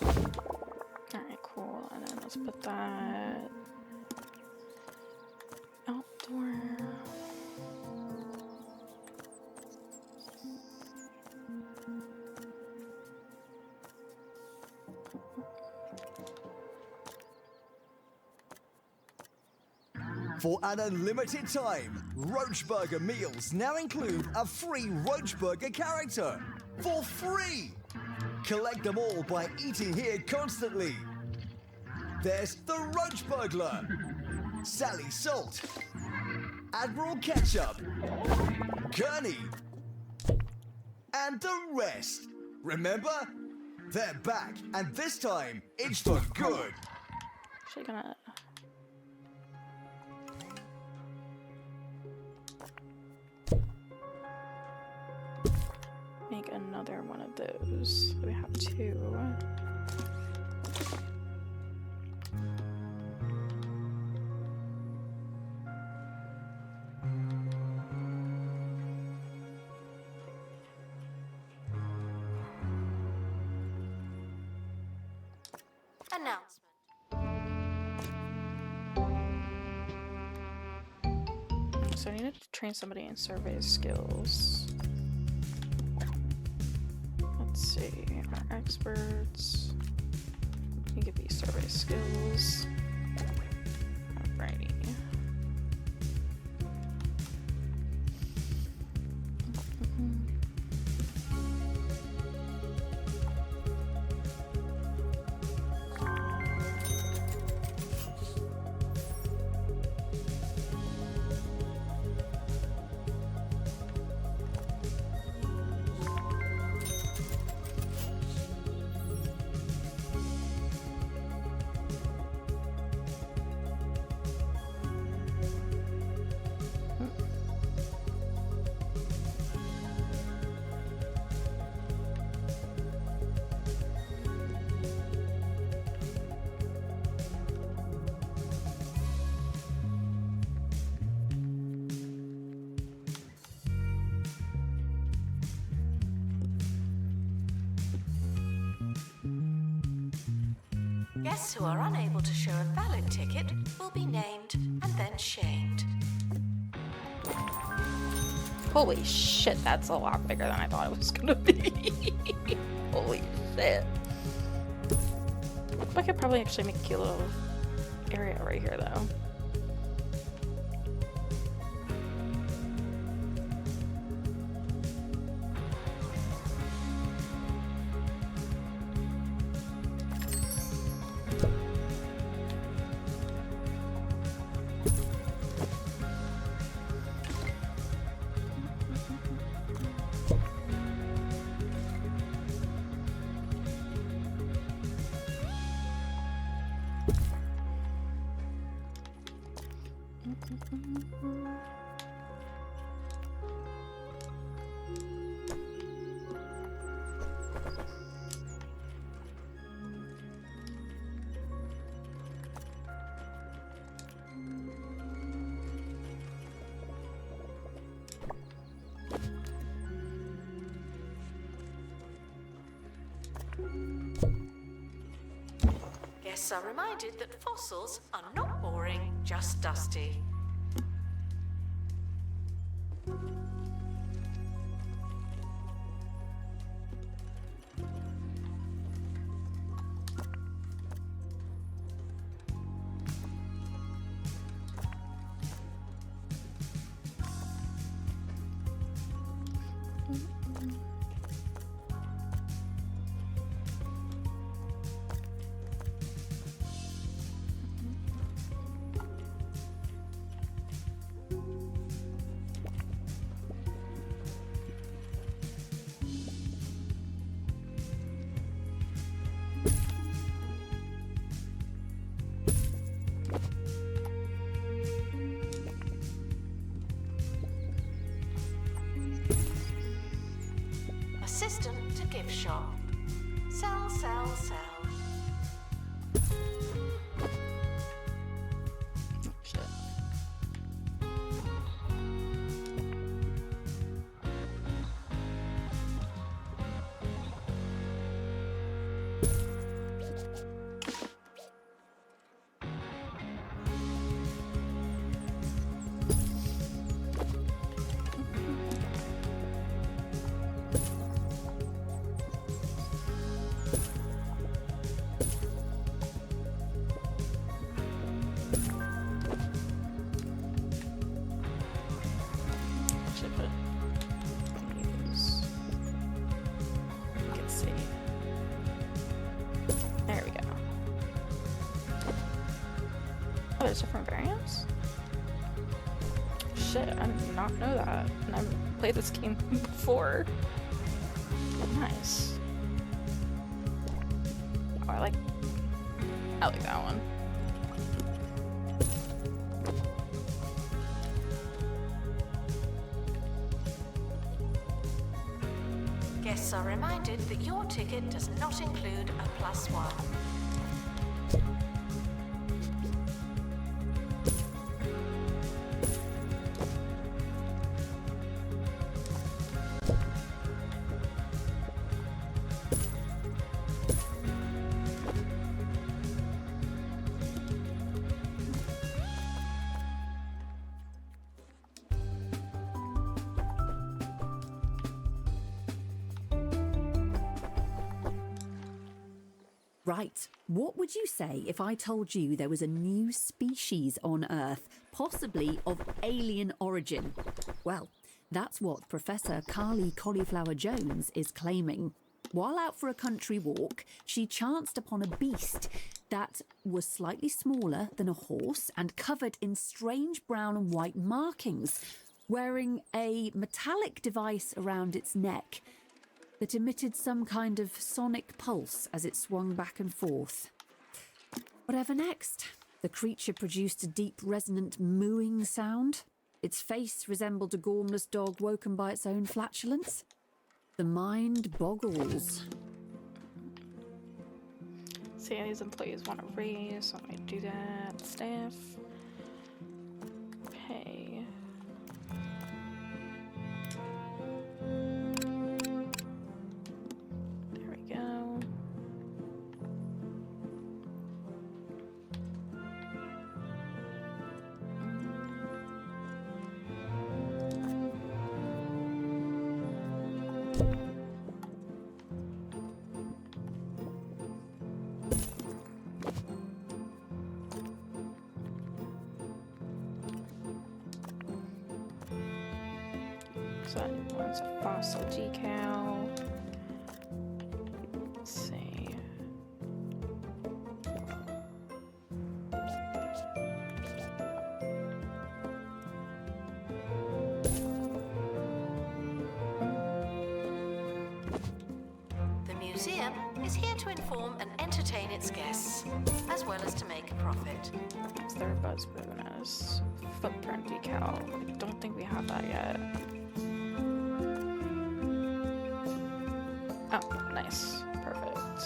Alright, cool. And then let's put that outdoor. For an unlimited time, Roach Burger meals now include a free Roach Burger character. For free! Collect them all by eating here constantly. There's the Roach Burglar, Sally Salt, Admiral Ketchup, Gurney, and the rest. Remember? They're back, and this time, it's for good. Actually gonna... make another one of those. We have 2. Announcement. So I need to train somebody in survey skills. Let's see, our experts. You get these survey skills. Alrighty. Guests who are unable to show a valid ticket will be named and then shamed. Holy shit, that's a lot bigger than I thought it was gonna be. Holy shit. I could probably actually make a cute little area right here though. Guests are reminded that fossils are not boring, just dusty. Assistant to gift shop. Sell, sell, sell. Shit. Oh, there's different variants? Shit, I did not know that. And I've played this game before. Nice. Oh, I like that one. Guests are reminded that your ticket does not include a +1. Right, what would you say if I told you there was a new species on Earth, possibly of alien origin? Well, that's what Professor Carly Cauliflower Jones is claiming. While out for a country walk, she chanced upon a beast that was slightly smaller than a horse and covered in strange brown and white markings, wearing a metallic device around its neck that emitted some kind of sonic pulse as it swung back and forth. Whatever next, the creature produced a deep, resonant mooing sound. Its face resembled a gormless dog woken by its own flatulence. The mind boggles. See, these employees want to raise, so let me do that. Staff. Pay. There we go. So that one's a fossil decal. Let's see. The museum is here to inform and entertain its guests, as well as to make a profit. Is there a buzz bonus? Footprint decal. I don't think we have that yet. Oh, nice. Perfect.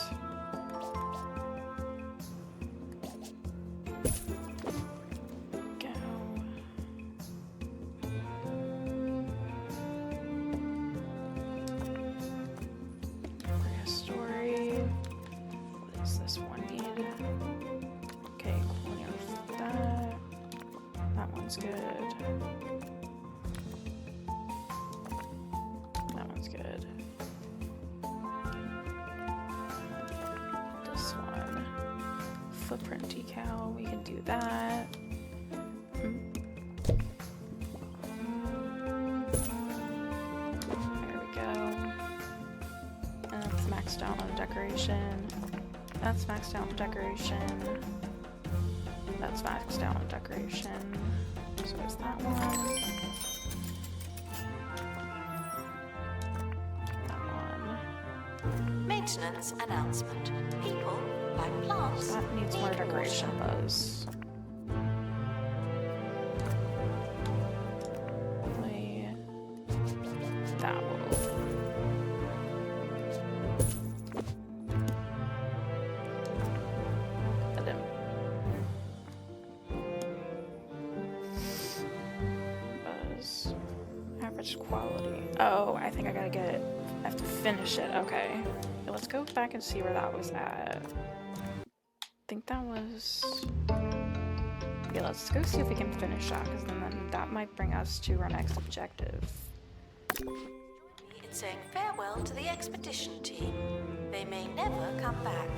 Go. Story. What does this one need? Okay, cool. That. That one's good. That one's good. This one. Footprint decal. We can do that. There we go. And that's maxed out on decoration. That's maxed out on decoration. That's maxed out on decoration. So there's that one. That one. Maintenance announcement. People, like plants, That needs more need decoration water. buzz. Hopefully that will. That didn't. Buzz. Average quality. Oh, I think I gotta get it. I have to finish it. Okay. Yeah, let's go back and see where that was at. I think that was. Yeah, let's go see if we can finish that, because then that might bring us to our next objective. In saying farewell to the expedition team. They may never come back.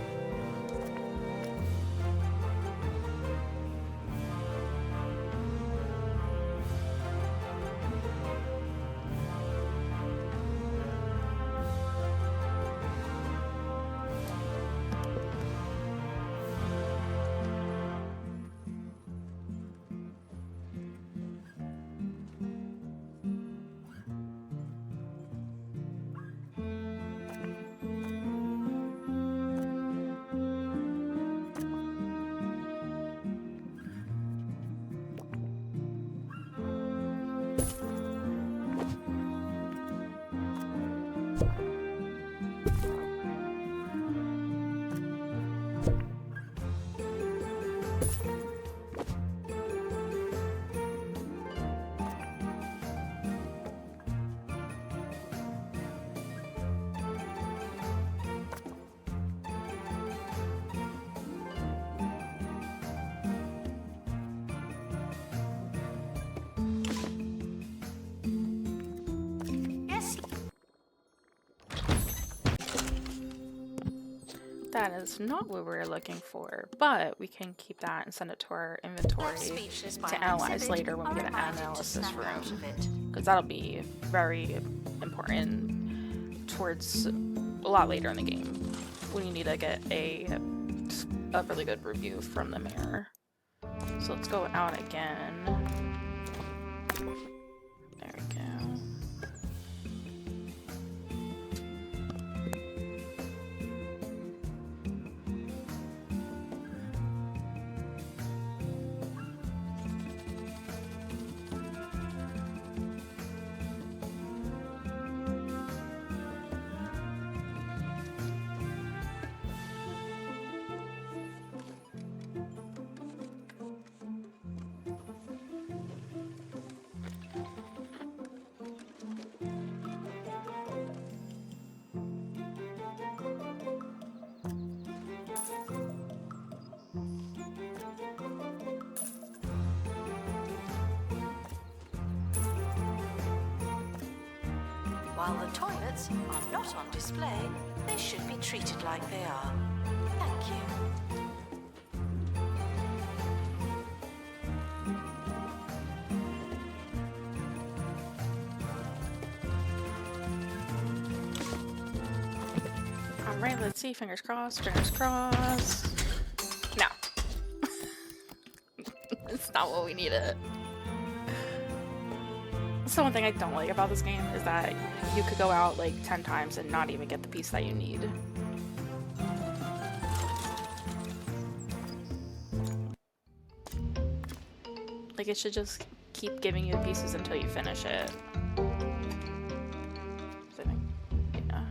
that is not what we're looking for, but we can keep that and send it to our inventory to analyze later when we get an analysis room, because that'll be very important towards a lot later in the game when you need to get a really good review from the mirror. So let's go out again. There we go. While the toilets are not on display, they should be treated like they are. Thank you. Alright, let's see. Fingers crossed, fingers crossed. No. It's not what we needed. So one thing I don't like about this game is that you could go out like 10 times and not even get the piece that you need. Like, it should just keep giving you pieces until you finish it. So I think, yeah.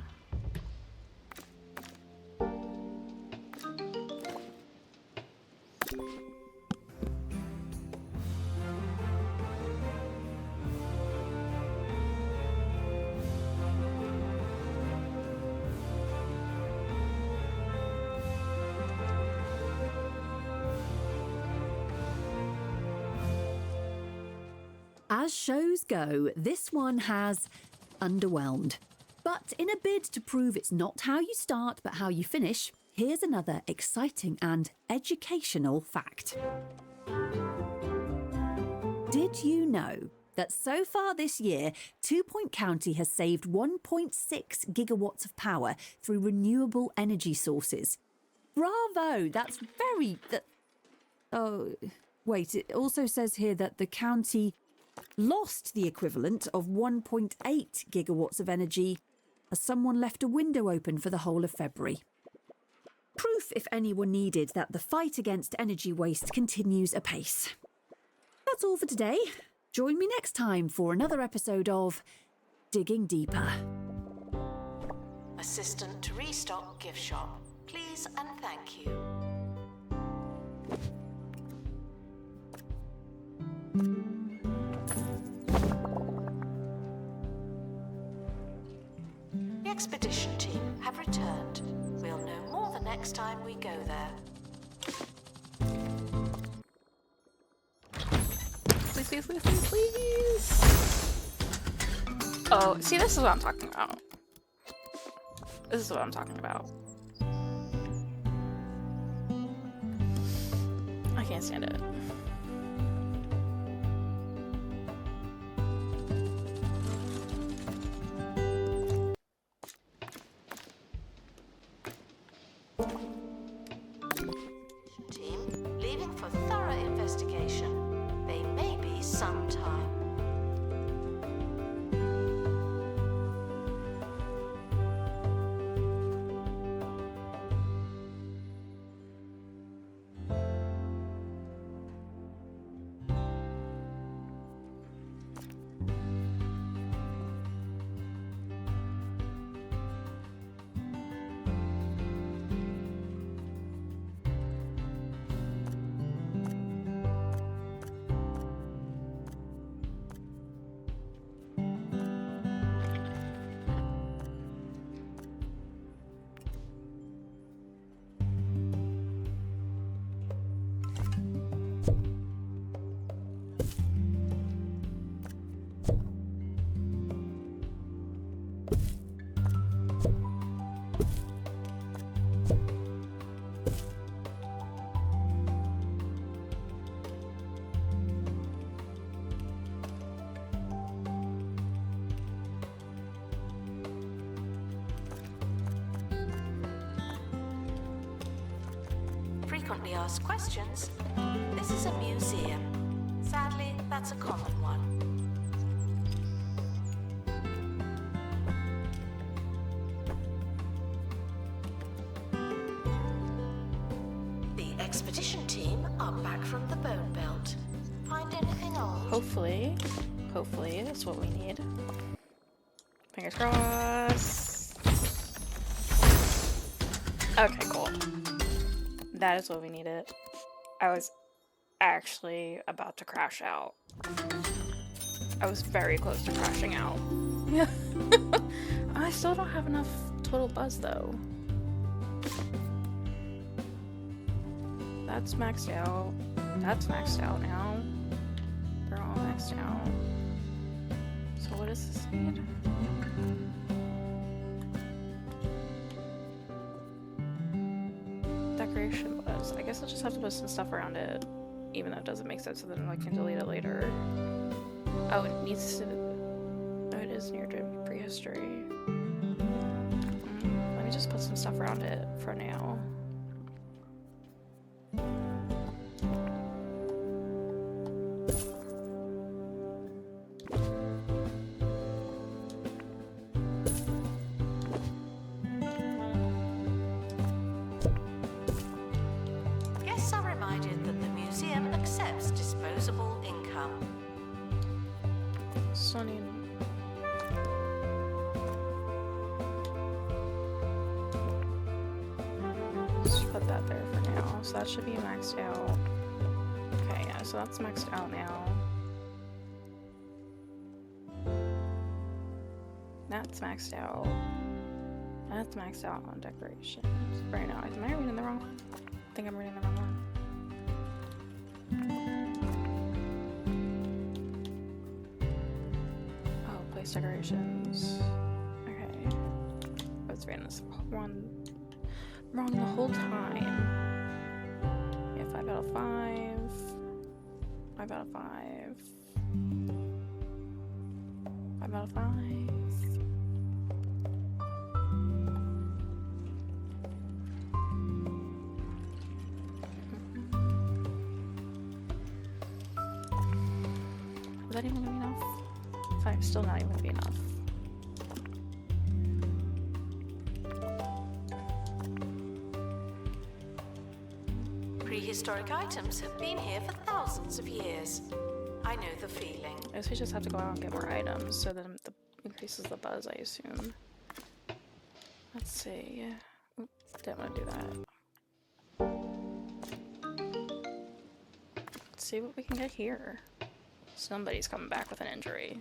As shows go, this one has underwhelmed. But in a bid to prove it's not how you start but how you finish, here's another exciting and educational fact. Did you know that so far this year, 2 Point County has saved 1.6 gigawatts of power through renewable energy sources? Bravo! That's very... Oh, wait, it also says here that the county lost the equivalent of 1.8 gigawatts of energy as someone left a window open for the whole of February. Proof, if any were needed, that the fight against energy waste continues apace. That's all for today. Join me next time for another episode of Digging Deeper. Assistant to restock gift shop. Please and thank you. The expedition team have returned. We'll know more the next time we go there. Please, please, please, please, please. Oh, see, this is what I'm talking about. This is what I'm talking about. I can't stand it. Team leaving for thorough investigation. They may be some time. frequently asked questions, this is a museum. Sadly, that's a common one. The expedition team are back from the Bone Belt. Find anything old? Hopefully that's what we need. Fingers crossed. Okay, cool. That is what we needed. I was actually about to crash out. I was very close to crashing out. Yeah. I still don't have enough total buzz though. That's maxed out. That's maxed out now. They're all maxed out. So what does this need? Decoration buzz. I guess I'll just have to put some stuff around it, even though it doesn't make sense, so then I can delete it later. Oh, it needs to... Oh, it is near prehistory. Let me just put some stuff around it for now. Guests are reminded that the museum accepts disposable income. Sunny. Just put that there for now. So that should be maxed out. Okay, yeah, so that's maxed out now. That's maxed out. That's maxed out on decorations. Right now, am I reading the wrong one? I think I'm reading the wrong one. Oh, place decorations. Okay. I was reading this one wrong the whole time. Yeah, 5 out of 5. 5 out of 5. 5 out of 5. Is that even gonna be enough? 5, still not even gonna be enough. Prehistoric items have been here for thousands of years. I know the feeling. I guess we just have to go out and get more items, so then it increases the buzz, I assume. Let's see. Oop, didn't want to do that. Let's see what we can get here. Somebody's coming back with an injury.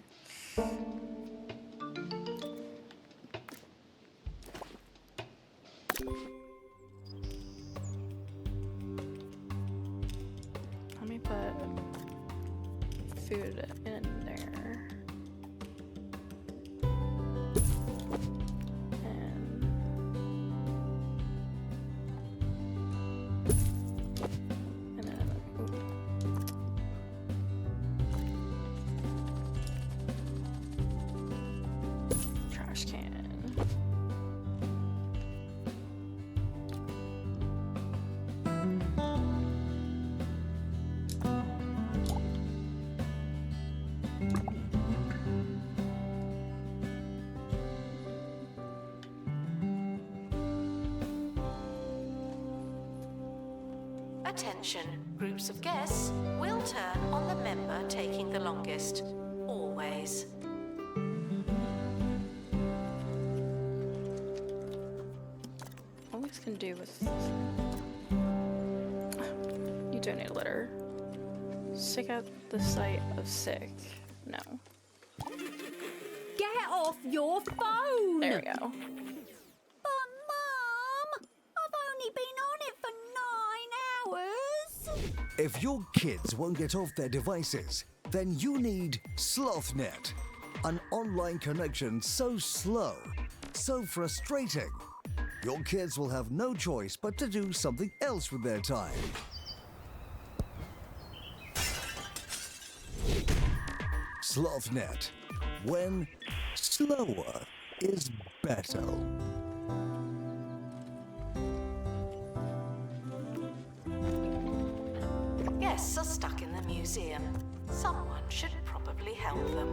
Let me put food in there. And then, ooh. Trash can. Attention, groups of guests will turn on the member taking the longest. Always. Always can do with... You donate a litter. Stick at the site of sick. No. Get off your phone! There we go. But Mum, I've only been on it for 9 hours. If your kids won't get off their devices, then you need SlothNet, an online connection so slow, so frustrating. Your kids will have no choice but to do something else with their time. SlothNet, when slower is better. guests are stuck in the museum. Someone should probably help them.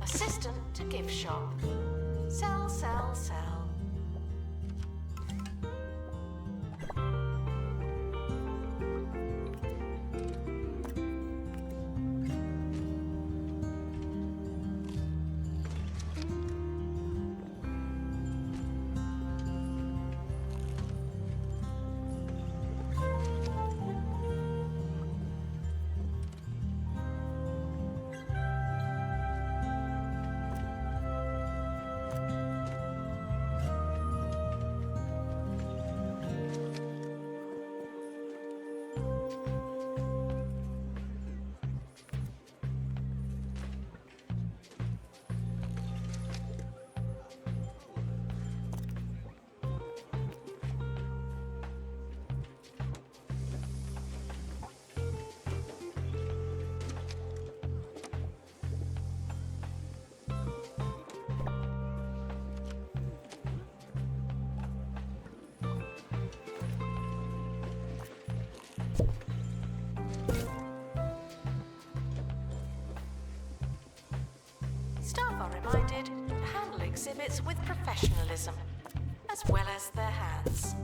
Assistant to gift shop. Sell, sell, sell. Staff are reminded to handle exhibits with professionalism, as well as their hands.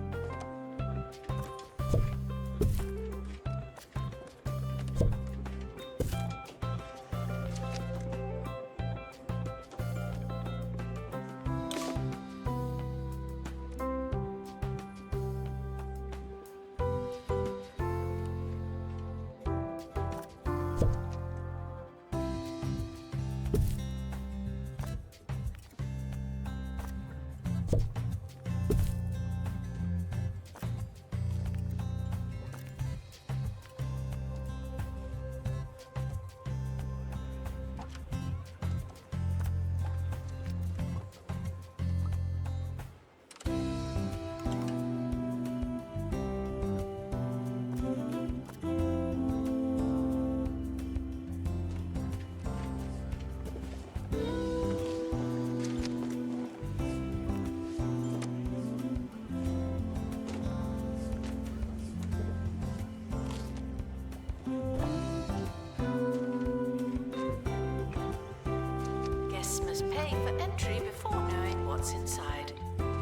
Pay for entry before knowing what's inside.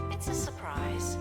It's a surprise.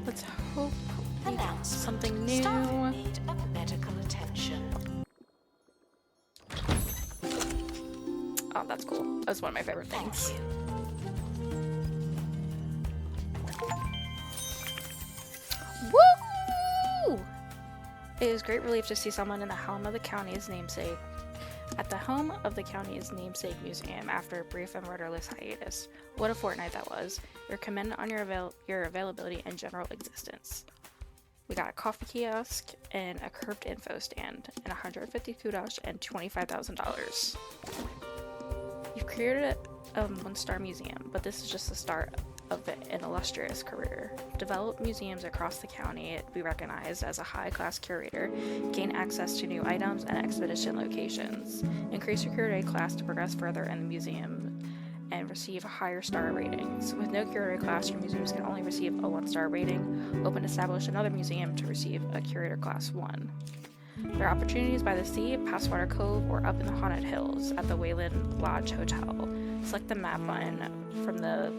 Let's hope we get something new. Staff in need of medical attention. Oh, that's cool. That's one of my favorite Thank things. you. Woo! It is great relief to see someone in the helm of the county's namesake. At the home of the county's namesake museum after a brief and rudderless hiatus. What a fortnight that was. You're commended on your availability and general existence. We got a coffee kiosk and a curved info stand and 150 kudos and $25,000. You've created one-star museum, but this is just the start of an illustrious career. Develop museums across the county, be recognized as a high-class curator, gain access to new items and expedition locations, increase your curator class to progress further in the museum, and receive higher star ratings. With no curator class, your museums can only receive a 1-star rating. Open to establish another museum to receive a curator class 1. There are opportunities by the sea, past Water Cove, or up in the Haunted Hills at the Wayland Lodge Hotel. Select the map button from the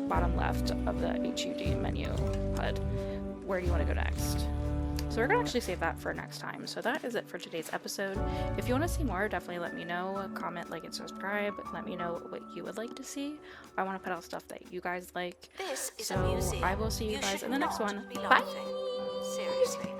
bottom left of the HUD menu HUD. Where do you want to go next? So we're going to actually save that for next time. So that is it for today's episode. If you want to see more, definitely let me know. Comment, like, and subscribe. Let me know what you would like to see. I want to put out stuff that you guys like. This is so a museum. I will see you guys in the next should one. not be Bye! laughing. Seriously.